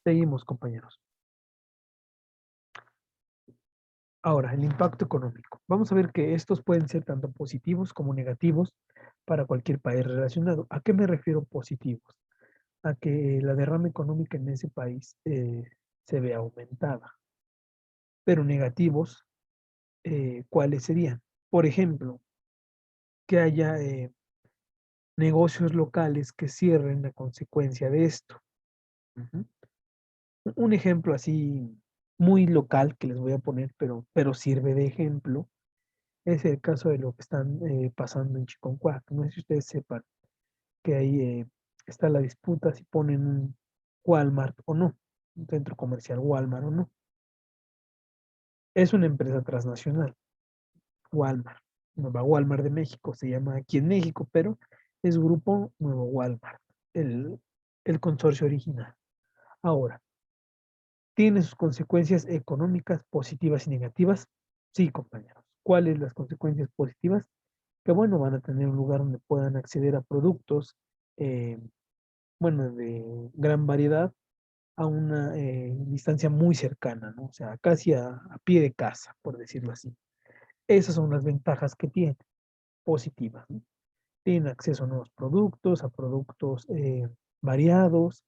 Seguimos, compañeros. Ahora, el impacto económico. Vamos a ver que estos pueden ser tanto positivos como negativos para cualquier país relacionado. ¿A qué me refiero positivos? A que la derrama económica en ese país se ve aumentada. Pero negativos, ¿cuáles serían? Por ejemplo, que haya negocios locales que cierren a consecuencia de esto. Ujú. Un ejemplo así muy local que les voy a poner, pero sirve de ejemplo, es el caso de lo que están pasando en Chiconcuac. No sé si ustedes sepan que ahí está la disputa si ponen un Walmart o no, un centro comercial Walmart o no. Es una empresa transnacional, Walmart. Nueva Walmart de México se llama aquí en México, pero es Grupo Nuevo Walmart, el consorcio original. Ahora, ¿tiene sus consecuencias económicas positivas y negativas? Sí, compañeros. ¿Cuáles las consecuencias positivas? Que bueno, van a tener un lugar donde puedan acceder a productos, eh, bueno, de gran variedad a una distancia muy cercana, ¿no? O sea, casi a pie de casa, por decirlo así. Esas son las ventajas que tiene, positivas, ¿no? Tienen acceso a nuevos productos, a productos variados,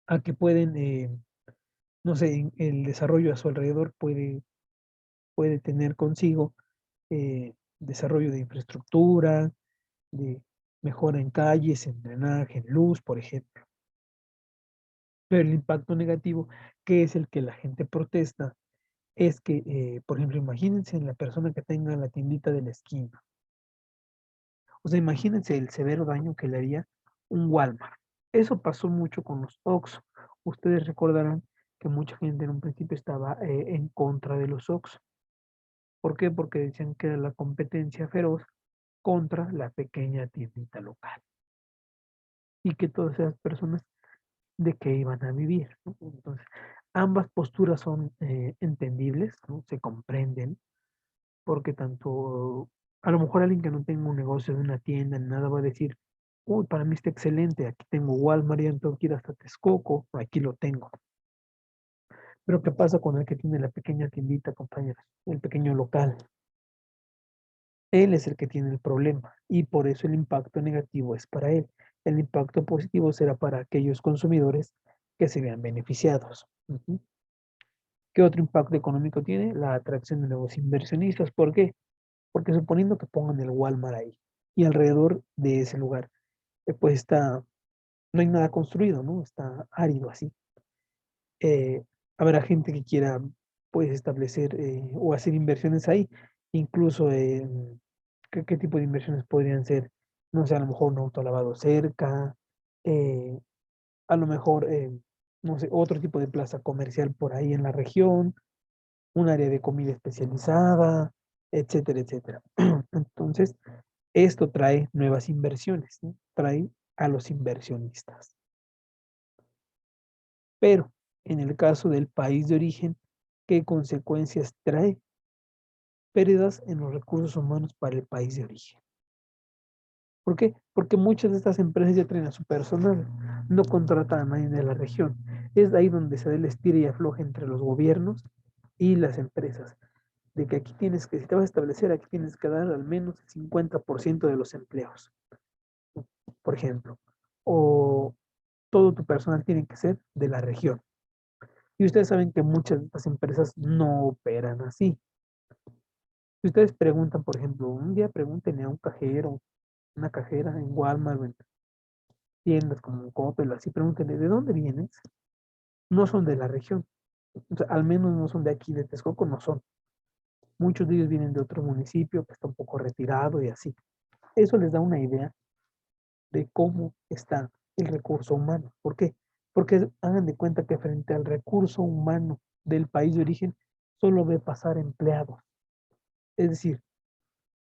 a que pueden, no sé, el desarrollo a su alrededor puede tener consigo desarrollo de infraestructura, de mejora en calles, en drenaje, en luz, por ejemplo. Pero el impacto negativo, que es el que la gente protesta, es que, por ejemplo, imagínense en la persona que tenga la tiendita de la esquina. O sea, imagínense el severo daño que le haría un Walmart. Eso pasó mucho con los Oxxo. Ustedes recordarán que mucha gente en un principio estaba en contra de los Oxxo. ¿Por qué? Porque decían que era la competencia feroz contra la pequeña tiendita local. Y que todas esas personas de qué iban a vivir, ¿no? Entonces, ambas posturas son entendibles, ¿no? Se comprenden, porque tanto, a lo mejor alguien que no tenga un negocio de una tienda ni nada va a decir, uy, para mí está excelente, aquí tengo Walmart, ya no tengo que ir hasta Texcoco, aquí lo tengo. Pero ¿qué pasa con el que tiene la pequeña tiendita, compañeros? El pequeño local. Él es el que tiene el problema y por eso el impacto negativo es para él. El impacto positivo será para aquellos consumidores que se vean beneficiados. Ujú. ¿Qué otro impacto económico tiene? La atracción de nuevos inversionistas. ¿Por qué? Porque suponiendo que pongan el Walmart ahí y alrededor de ese lugar, pues no hay nada construido, ¿no? Está árido así. Habrá gente que quiera, pues, establecer o hacer inversiones ahí. Incluso, ¿qué tipo de inversiones podrían ser? No sé, a lo mejor un autolavado cerca, eh, a lo mejor, no sé, otro tipo de plaza comercial por ahí en la región, un área de comida especializada, etcétera, etcétera. Entonces, esto trae nuevas inversiones, ¿no? Trae a los inversionistas. Pero en el caso del país de origen, ¿qué consecuencias trae? Pérdidas en los recursos humanos para el país de origen. ¿Por qué? Porque muchas de estas empresas ya traen a su personal, no contratan a nadie de la región. Es ahí donde se da el estira y afloja entre los gobiernos y las empresas. De que aquí tienes que, si te vas a establecer, aquí tienes que dar al menos el 50% de los empleos, por ejemplo. O todo tu personal tiene que ser de la región. Y ustedes saben que muchas de estas empresas no operan así. Si ustedes preguntan, por ejemplo, un día pregúntenle a un cajero, una cajera en Walmart o en tiendas como Coppel, así pregúntenle, ¿de dónde vienes? No son de la región. O sea, al menos no son de aquí, de Texcoco, no son. Muchos de ellos vienen de otro municipio que está un poco retirado y así. Eso les da una idea de cómo está el recurso humano. ¿Por qué? Porque hagan de cuenta que frente al recurso humano del país de origen, solo ve pasar empleados. Es decir,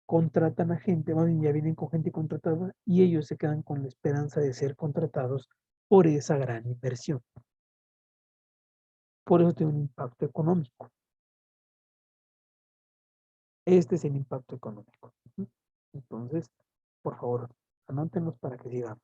contratan a gente, más bien ya vienen con gente contratada y ellos se quedan con la esperanza de ser contratados por esa gran inversión. Por eso tiene un impacto económico. Este es el impacto económico. Entonces, por favor, anótenos para que sigamos.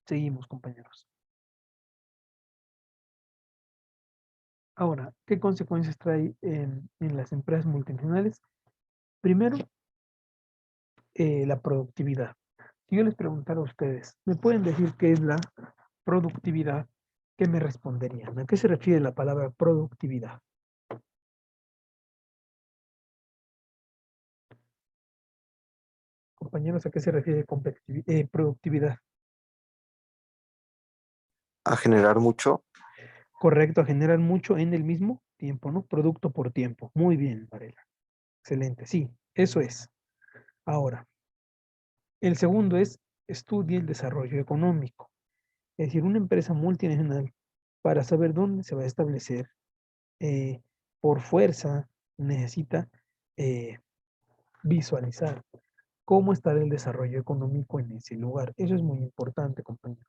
Seguimos, compañeros. Ahora, ¿qué consecuencias trae en las empresas multinacionales? Primero, la productividad. Si yo les preguntara a ustedes, ¿me pueden decir qué es la productividad? ¿Qué me responderían? ¿A qué se refiere la palabra productividad? Compañeros, ¿a qué se refiere productividad? A generar mucho. Correcto, a generar mucho en el mismo tiempo, ¿no? Producto por tiempo. Muy bien, Varela. Excelente, sí, eso es. Ahora, el segundo es estudia el desarrollo económico. Es decir, una empresa multinacional, para saber dónde se va a establecer, eh, por fuerza, necesita visualizar cómo está el desarrollo económico en ese lugar. Eso es muy importante, compañero,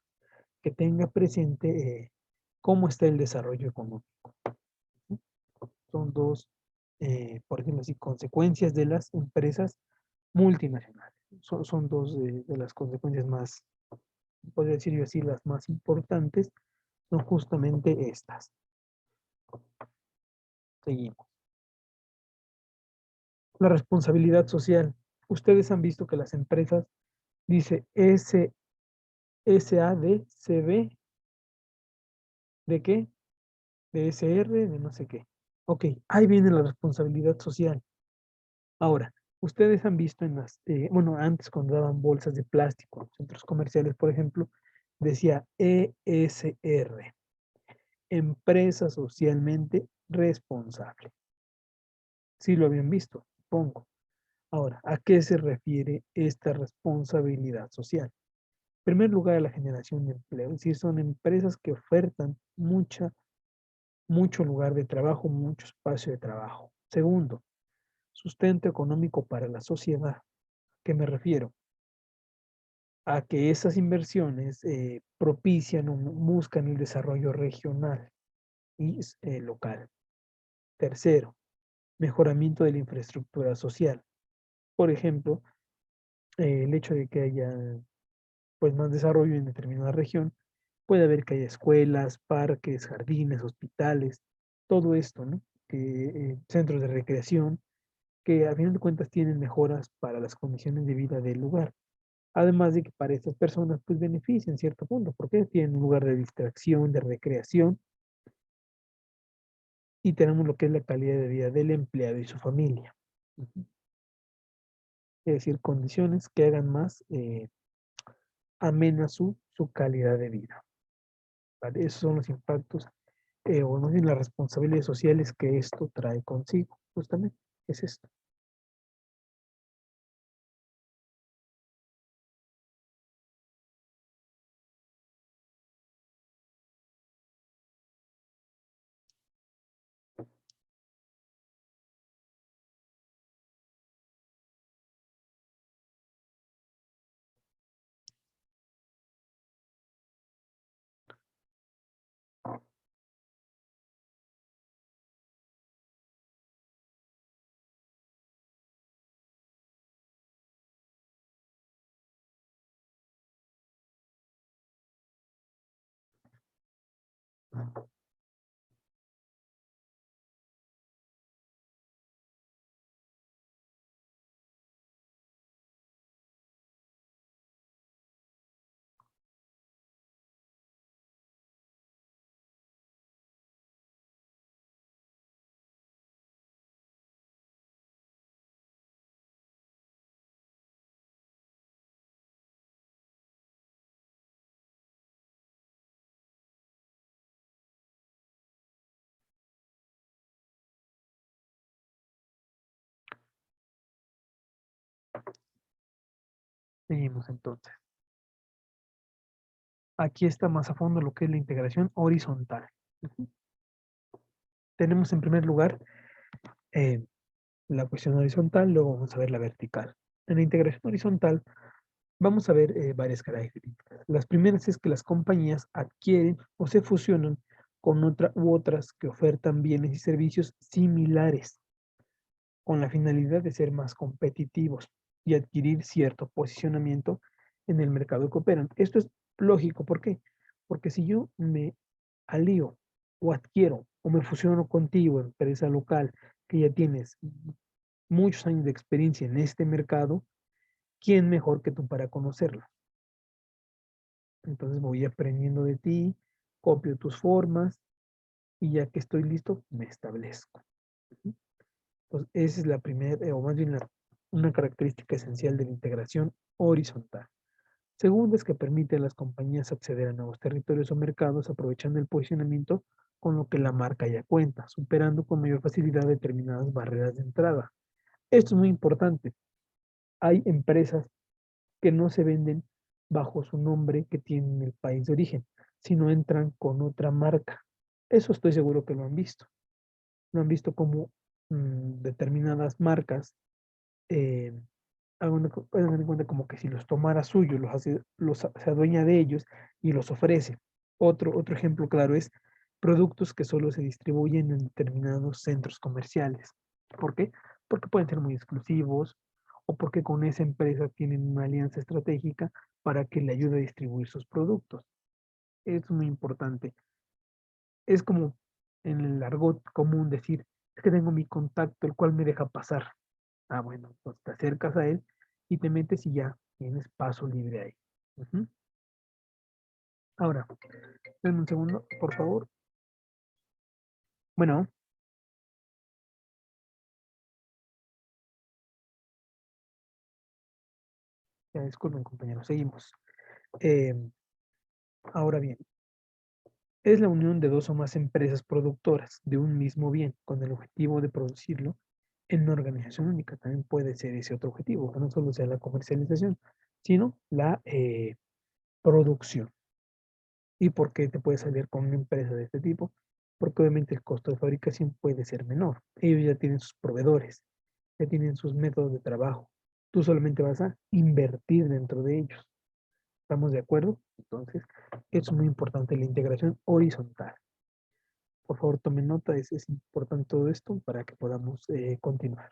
que tenga presente cómo está el desarrollo económico. Son dos, por decirlo así, consecuencias de las empresas multinacionales. Son dos de las consecuencias más, podría decir yo así, las más importantes, son justamente estas. Seguimos. La responsabilidad social. Ustedes han visto que las empresas, dice SADCB, ¿de qué? De SR, de no sé qué. Ok, ahí viene la responsabilidad social. Ahora, ustedes han visto en las, bueno, antes cuando daban bolsas de plástico en los centros comerciales, por ejemplo, decía ESR, empresa socialmente responsable. Sí lo habían visto, supongo. Ahora, ¿a qué se refiere esta responsabilidad social? En primer lugar, a la generación de empleo, es decir, son empresas que ofertan mucho lugar de trabajo, mucho espacio de trabajo. Segundo, sustento económico para la sociedad. ¿A qué me refiero? A que esas inversiones propician o buscan el desarrollo regional y local. Tercero, mejoramiento de la infraestructura social. Por ejemplo, el hecho de que haya pues, más desarrollo en determinada región, puede haber que haya escuelas, parques, jardines, hospitales, todo esto, ¿no? Centros de recreación, que a final de cuentas tienen mejoras para las condiciones de vida del lugar. Además de que para estas personas pues beneficia en cierto punto, porque tienen un lugar de distracción, de recreación, y tenemos lo que es la calidad de vida del empleado y su familia. Es decir, condiciones que hagan más amena su calidad de vida. ¿Vale? Esos son los impactos o no sé, las responsabilidades sociales que esto trae consigo. Justamente, es esto. Seguimos entonces. Aquí está más a fondo lo que es la integración horizontal. Tenemos en primer lugar eh, la cuestión horizontal, luego vamos a ver la vertical. En la integración horizontal vamos a ver varias características. Las primeras es que las compañías adquieren o se fusionan con otras que ofertan bienes y servicios similares con la finalidad de ser más competitivos y adquirir cierto posicionamiento en el mercado que operan. Esto es lógico. ¿Por qué? Porque si yo me alío o adquiero o me fusiono contigo, empresa local, que ya tienes muchos años de experiencia en este mercado, ¿quién mejor que tú para conocerlo? Entonces voy aprendiendo de ti, copio tus formas y ya que estoy listo, me establezco. Ujú. Entonces, esa es la primera, o más bien una característica esencial de la integración horizontal. Segundo es que permite a las compañías acceder a nuevos territorios o mercados aprovechando el posicionamiento con lo que la marca ya cuenta, superando con mayor facilidad determinadas barreras de entrada. Esto es muy importante. Hay empresas que no se venden bajo su nombre que tienen en el país de origen, sino entran con otra marca. Eso estoy seguro que lo han visto. Lo han visto como determinadas marcas, eh, hagan de cuenta como que si los tomara suyos, se adueña de ellos y los ofrece. Otro ejemplo claro es productos que solo se distribuyen en determinados centros comerciales. ¿Por qué? Porque pueden ser muy exclusivos o porque con esa empresa tienen una alianza estratégica para que le ayude a distribuir sus productos. Es muy importante. Es como en el argot común decir, es que tengo mi contacto, el cual me deja pasar. Ah, bueno, pues te acercas a él y te metes y ya tienes paso libre ahí. Ujú. Ahora, denme un segundo, por favor. Bueno, ya disculpen, compañeros, seguimos. Eh, ahora bien, es la unión de dos o más empresas productoras de un mismo bien con el objetivo de producirlo en una organización única. También puede ser ese otro objetivo, que no solo sea la comercialización, sino la producción. ¿Y por qué te puedes salir con una empresa de este tipo? Porque obviamente el costo de fabricación puede ser menor. Ellos ya tienen sus proveedores, ya tienen sus métodos de trabajo. Tú solamente vas a invertir dentro de ellos. ¿Estamos de acuerdo? Entonces, es muy importante la integración horizontal. Por favor, tomen nota, es importante todo esto para que podamos continuar.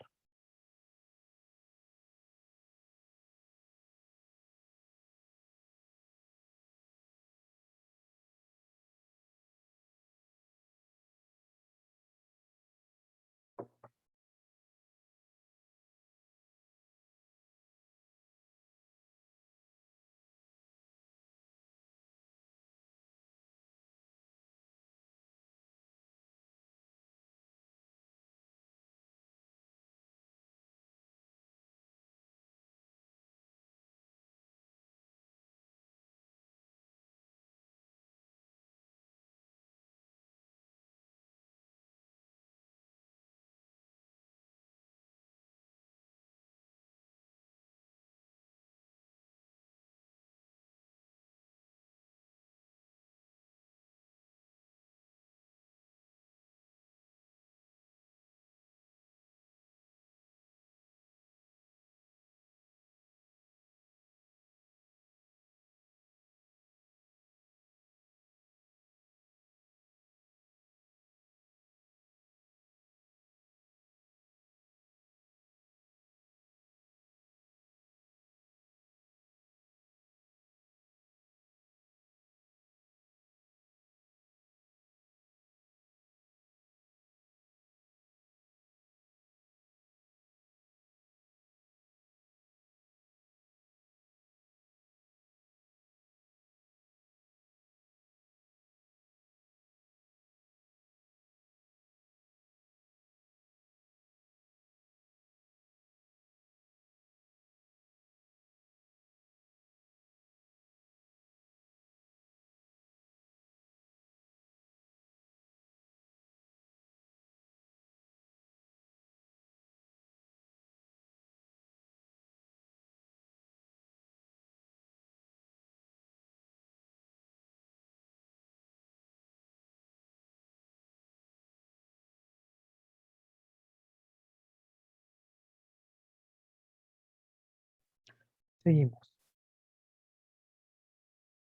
Seguimos.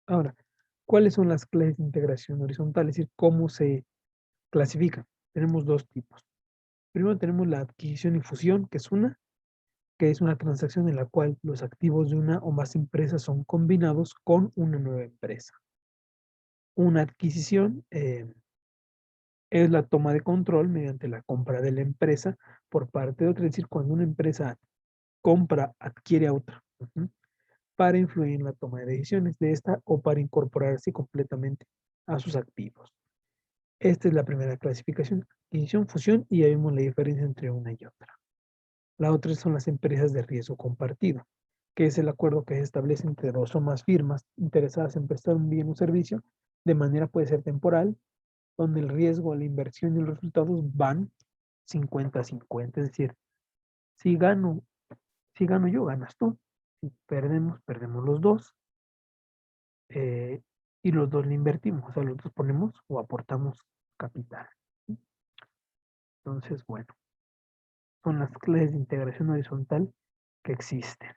Ahora, ¿cuáles son las clases de integración horizontal? Es decir, ¿cómo se clasifican? Tenemos dos tipos. Primero tenemos la adquisición y fusión, que es una, que es una transacción en la cual los activos de una o más empresas son combinados con una nueva empresa. Una adquisición es la toma de control mediante la compra de la empresa por parte de otra, es decir, cuando una empresa compra, adquiere a otra, para influir en la toma de decisiones de esta o para incorporarse completamente a sus activos. Esta es la primera clasificación, adquisición, fusión, y ya vimos la diferencia entre una y otra. La otra son las empresas de riesgo compartido, que es el acuerdo que se establece entre dos o más firmas interesadas en prestar un bien o servicio de manera puede ser temporal, donde el riesgo, la inversión y los resultados van 50-50, es decir, si gano yo, ganas tú, si perdemos, perdemos los dos, y los dos le invertimos, o sea, los dos ponemos o aportamos capital. Entonces, bueno, son las clases de integración horizontal que existen.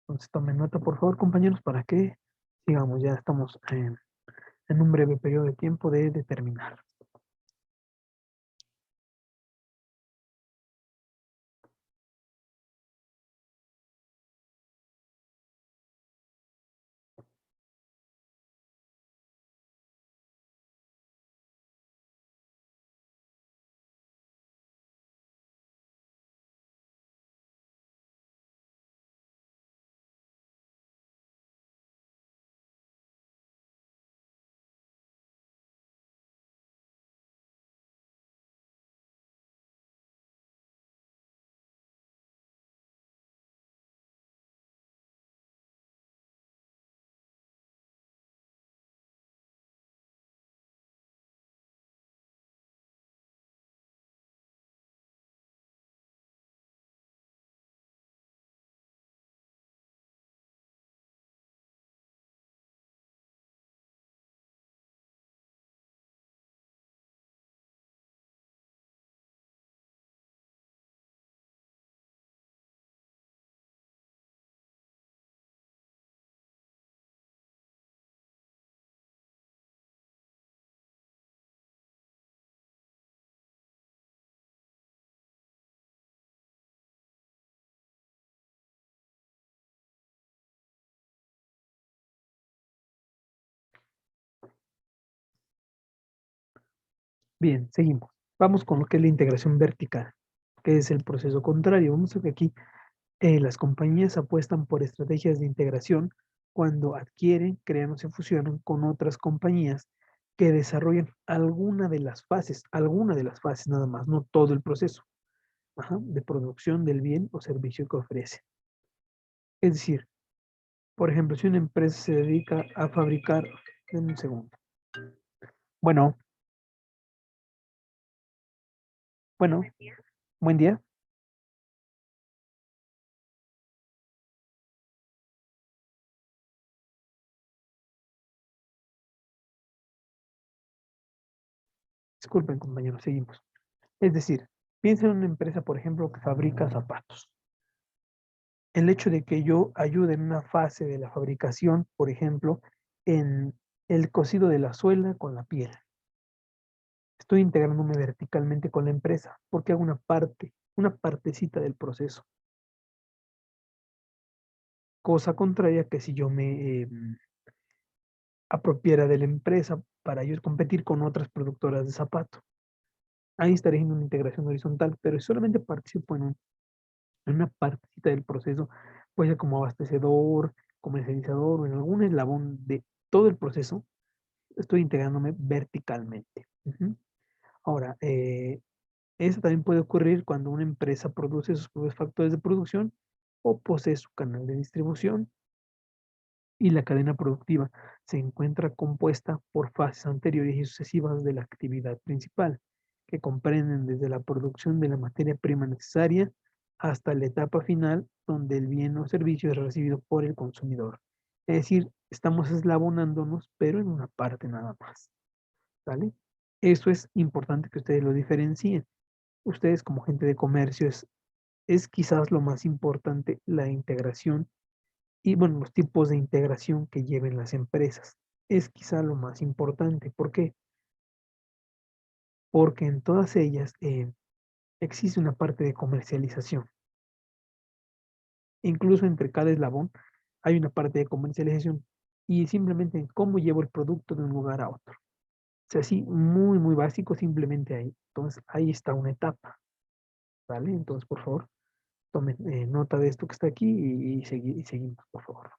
Entonces, tomen nota, por favor, compañeros, para que sigamos. Ya estamos en un breve periodo de tiempo de terminar. Bien, seguimos. Vamos con lo que es la integración vertical, que es el proceso contrario. Vamos a ver que aquí las compañías apuestan por estrategias de integración cuando adquieren, crean o se fusionan con otras compañías que desarrollan alguna de las fases nada más, no todo el proceso de producción del bien o servicio que ofrece. Es decir, por ejemplo, si una empresa se dedica a fabricar, denme un segundo. Bueno, buen día. Disculpen, compañeros, seguimos. Es decir, piensa en una empresa, por ejemplo, que fabrica zapatos. El hecho de que yo ayude en una fase de la fabricación, por ejemplo, en el cosido de la suela con la piel. Estoy integrándome verticalmente con la empresa porque hago una partecita del proceso. Cosa contraria que si yo me apropiara de la empresa para ellos competir con otras productoras de zapatos. Ahí estaré haciendo una integración horizontal, pero si solamente participo en una partecita del proceso, puede ser como abastecedor, comercializador o en algún eslabón de todo el proceso, estoy integrándome verticalmente. Ahora, eso también puede ocurrir cuando una empresa produce sus propios factores de producción o posee su canal de distribución y la cadena productiva se encuentra compuesta por fases anteriores y sucesivas de la actividad principal, que comprenden desde la producción de la materia prima necesaria hasta la etapa final donde el bien o servicio es recibido por el consumidor. Es decir, estamos eslabonándonos, pero en una parte nada más. ¿Vale? Eso es importante que ustedes lo diferencien. Ustedes como gente de comercio es quizás lo más importante la integración y bueno, los tipos de integración que lleven las empresas. Es quizá lo más importante. ¿Por qué? porque en todas ellas existe una parte de comercialización. Incluso entre cada eslabón hay una parte de comercialización y simplemente en cómo llevo el producto de un lugar a otro. O sea, así muy, muy básico, simplemente ahí. Entonces, ahí está una etapa, ¿vale? Entonces, por favor, tomen nota de esto que está aquí y seguimos, por favor.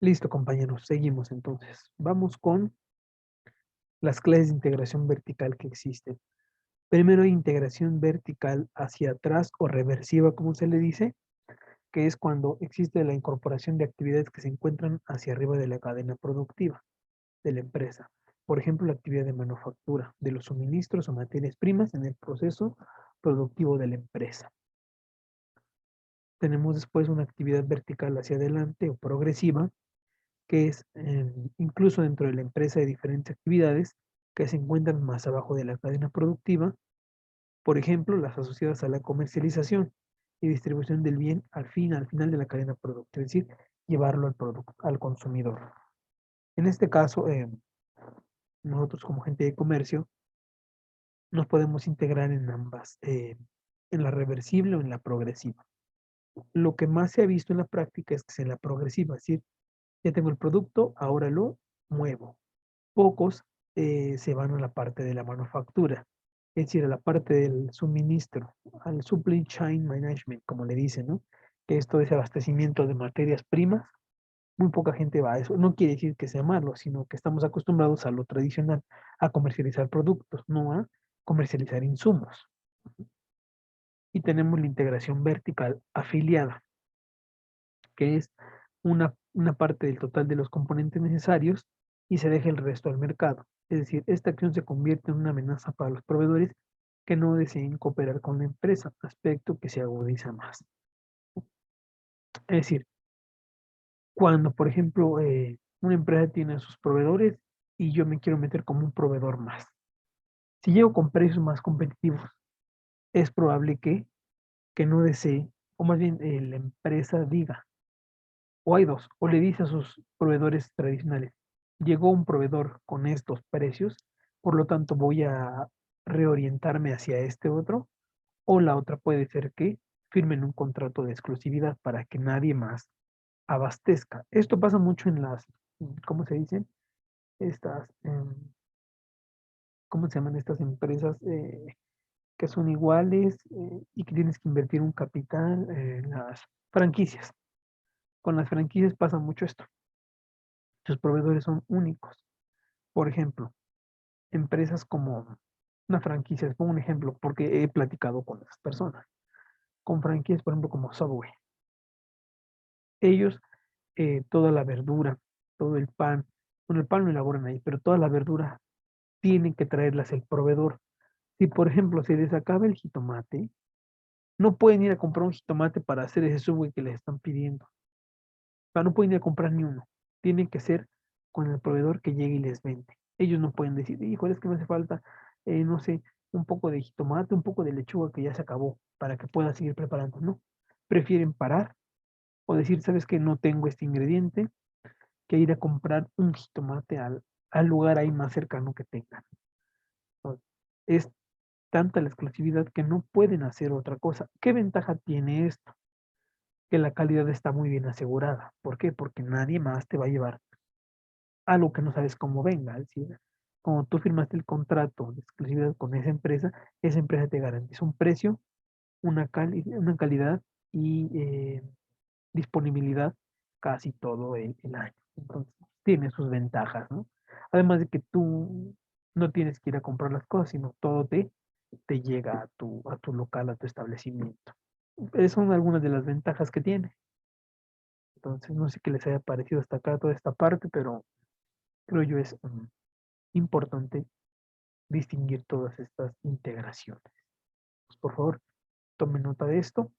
Listo, compañeros, seguimos entonces. Vamos con las clases de integración vertical que existen. Primero, integración vertical hacia atrás o reversiva, como se le dice, que es cuando existe la incorporación de actividades que se encuentran hacia arriba de la cadena productiva de la empresa. Por ejemplo, la actividad de manufactura de los suministros o materias primas en el proceso productivo de la empresa. Tenemos después una actividad vertical hacia adelante o progresiva, que es incluso dentro de la empresa de diferentes actividades que se encuentran más abajo de la cadena productiva, por ejemplo, las asociadas a la comercialización y distribución del bien al final de la cadena productiva, es decir, llevarlo al consumidor. En este caso, nosotros como gente de comercio nos podemos integrar en ambas, en la reversible o en la progresiva. Lo que más se ha visto en la práctica es que es en la progresiva, es decir, ya tengo el producto, ahora lo muevo. Pocos se van a la parte de la manufactura, es decir, a la parte del suministro, al supply chain management, como le dicen, ¿no? Que esto es abastecimiento de materias primas. Muy poca gente va a eso. No quiere decir que sea malo, sino que estamos acostumbrados a lo tradicional, a comercializar productos, no a comercializar insumos. Y tenemos la integración vertical afiliada, que es una parte del total de los componentes necesarios y se deja el resto al mercado. Es decir, esta acción se convierte en una amenaza para los proveedores que no deseen cooperar con la empresa, aspecto que se agudiza más. Es decir, cuando, por ejemplo, una empresa tiene a sus proveedores y yo me quiero meter como un proveedor más. Si llego con precios más competitivos, es probable que no desee, o más bien la empresa diga, o hay dos, o le dice a sus proveedores tradicionales, llegó un proveedor con estos precios, por lo tanto voy a reorientarme hacia este otro, o la otra puede ser que firmen un contrato de exclusividad para que nadie más abastezca. Esto pasa mucho en las, ¿cómo se dicen? Estas, ¿cómo se llaman estas empresas que son iguales y que tienes que invertir un capital en las franquicias? Con las franquicias pasa mucho esto. Sus proveedores son únicos. Por ejemplo, empresas como una franquicia, les pongo un ejemplo porque he platicado con las personas, con franquicias, por ejemplo, como Subway. Ellos, toda la verdura, todo el pan, bueno, el pan lo elaboran ahí, pero toda la verdura tienen que traerlas el proveedor. Si, por ejemplo, se les acaba el jitomate, no pueden ir a comprar un jitomate para hacer ese Subway que les están pidiendo. O sea, no pueden ir a comprar ni uno. Tienen que ser con el proveedor que llegue y les vende. Ellos no pueden decir, híjole, es que me hace falta, no sé, un poco de jitomate, un poco de lechuga que ya se acabó para que pueda seguir preparando. No. Prefieren parar o decir, sabes que no tengo este ingrediente, que ir a comprar un jitomate al lugar ahí más cercano que tengan. ¿No? Es tanta la exclusividad que no pueden hacer otra cosa. ¿Qué ventaja tiene esto? Que la calidad está muy bien asegurada. ¿Por qué? Porque nadie más te va a llevar algo que no sabes cómo venga. Es decir, como tú firmaste el contrato de exclusividad con esa empresa te garantiza un precio, una calidad y disponibilidad casi todo el año. Entonces, tiene sus ventajas, ¿no? Además de que tú no tienes que ir a comprar las cosas, sino todo te llega a tu local, a tu establecimiento. Esas son algunas de las ventajas que tiene. Entonces, no sé qué les haya parecido hasta acá toda esta parte, pero creo yo es importante distinguir todas estas integraciones. Pues, por favor, tomen nota de esto.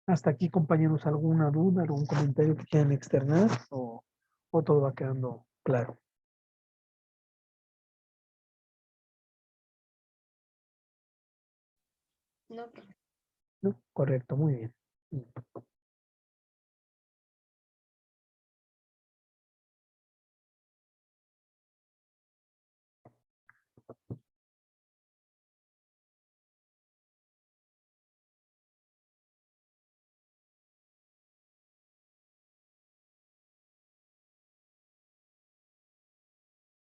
Hasta aquí, compañeros, ¿alguna duda, algún comentario que quieran externar o todo va quedando claro? No, profe. ¿No? Correcto, muy bien.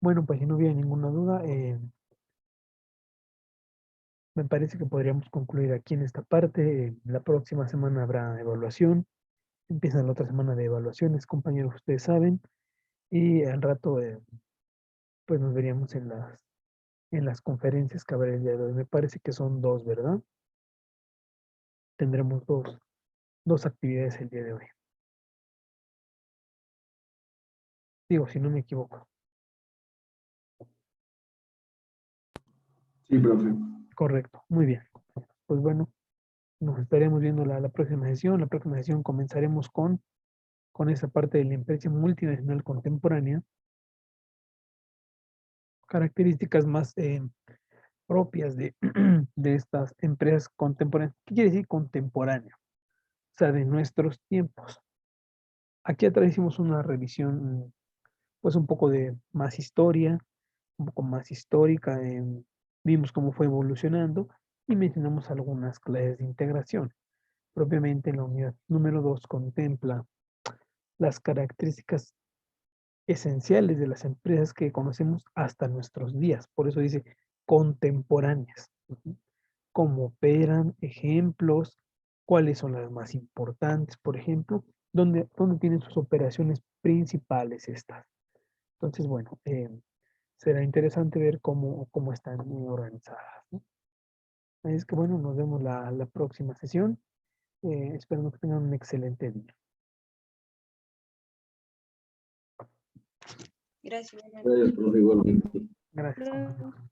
Bueno, pues si no hubiera ninguna duda, me parece que podríamos concluir aquí en esta parte. La próxima semana habrá evaluación. Empieza la otra semana de evaluaciones, compañeros, ustedes saben. Y al rato, pues nos veríamos en las conferencias que habrá el día de hoy. Me parece que son dos, ¿verdad? Tendremos dos actividades el día de hoy. Digo, si no me equivoco. Sí, profe. Correcto, muy bien. Pues bueno, nos estaremos viendo la próxima sesión. La próxima sesión comenzaremos con esa parte de la empresa multinacional contemporánea. Características más propias de, de estas empresas contemporáneas. ¿Qué quiere decir contemporáneo? O sea, de nuestros tiempos. Aquí atrás hicimos una revisión, pues un poco de más historia, un poco más histórica. Vimos cómo fue evolucionando y mencionamos algunas clases de integración. Propiamente la unidad número 2 contempla las características esenciales de las empresas que conocemos hasta nuestros días. Por eso dice contemporáneas. Cómo operan, ejemplos, cuáles son las más importantes, por ejemplo, dónde tienen sus operaciones principales estas. Entonces, bueno, será interesante ver cómo están organizadas, ¿no? Es que, bueno, nos vemos la próxima sesión. Espero que tengan un excelente día. Gracias. Gracias, profe, igualmente. Gracias, compañero. Luego.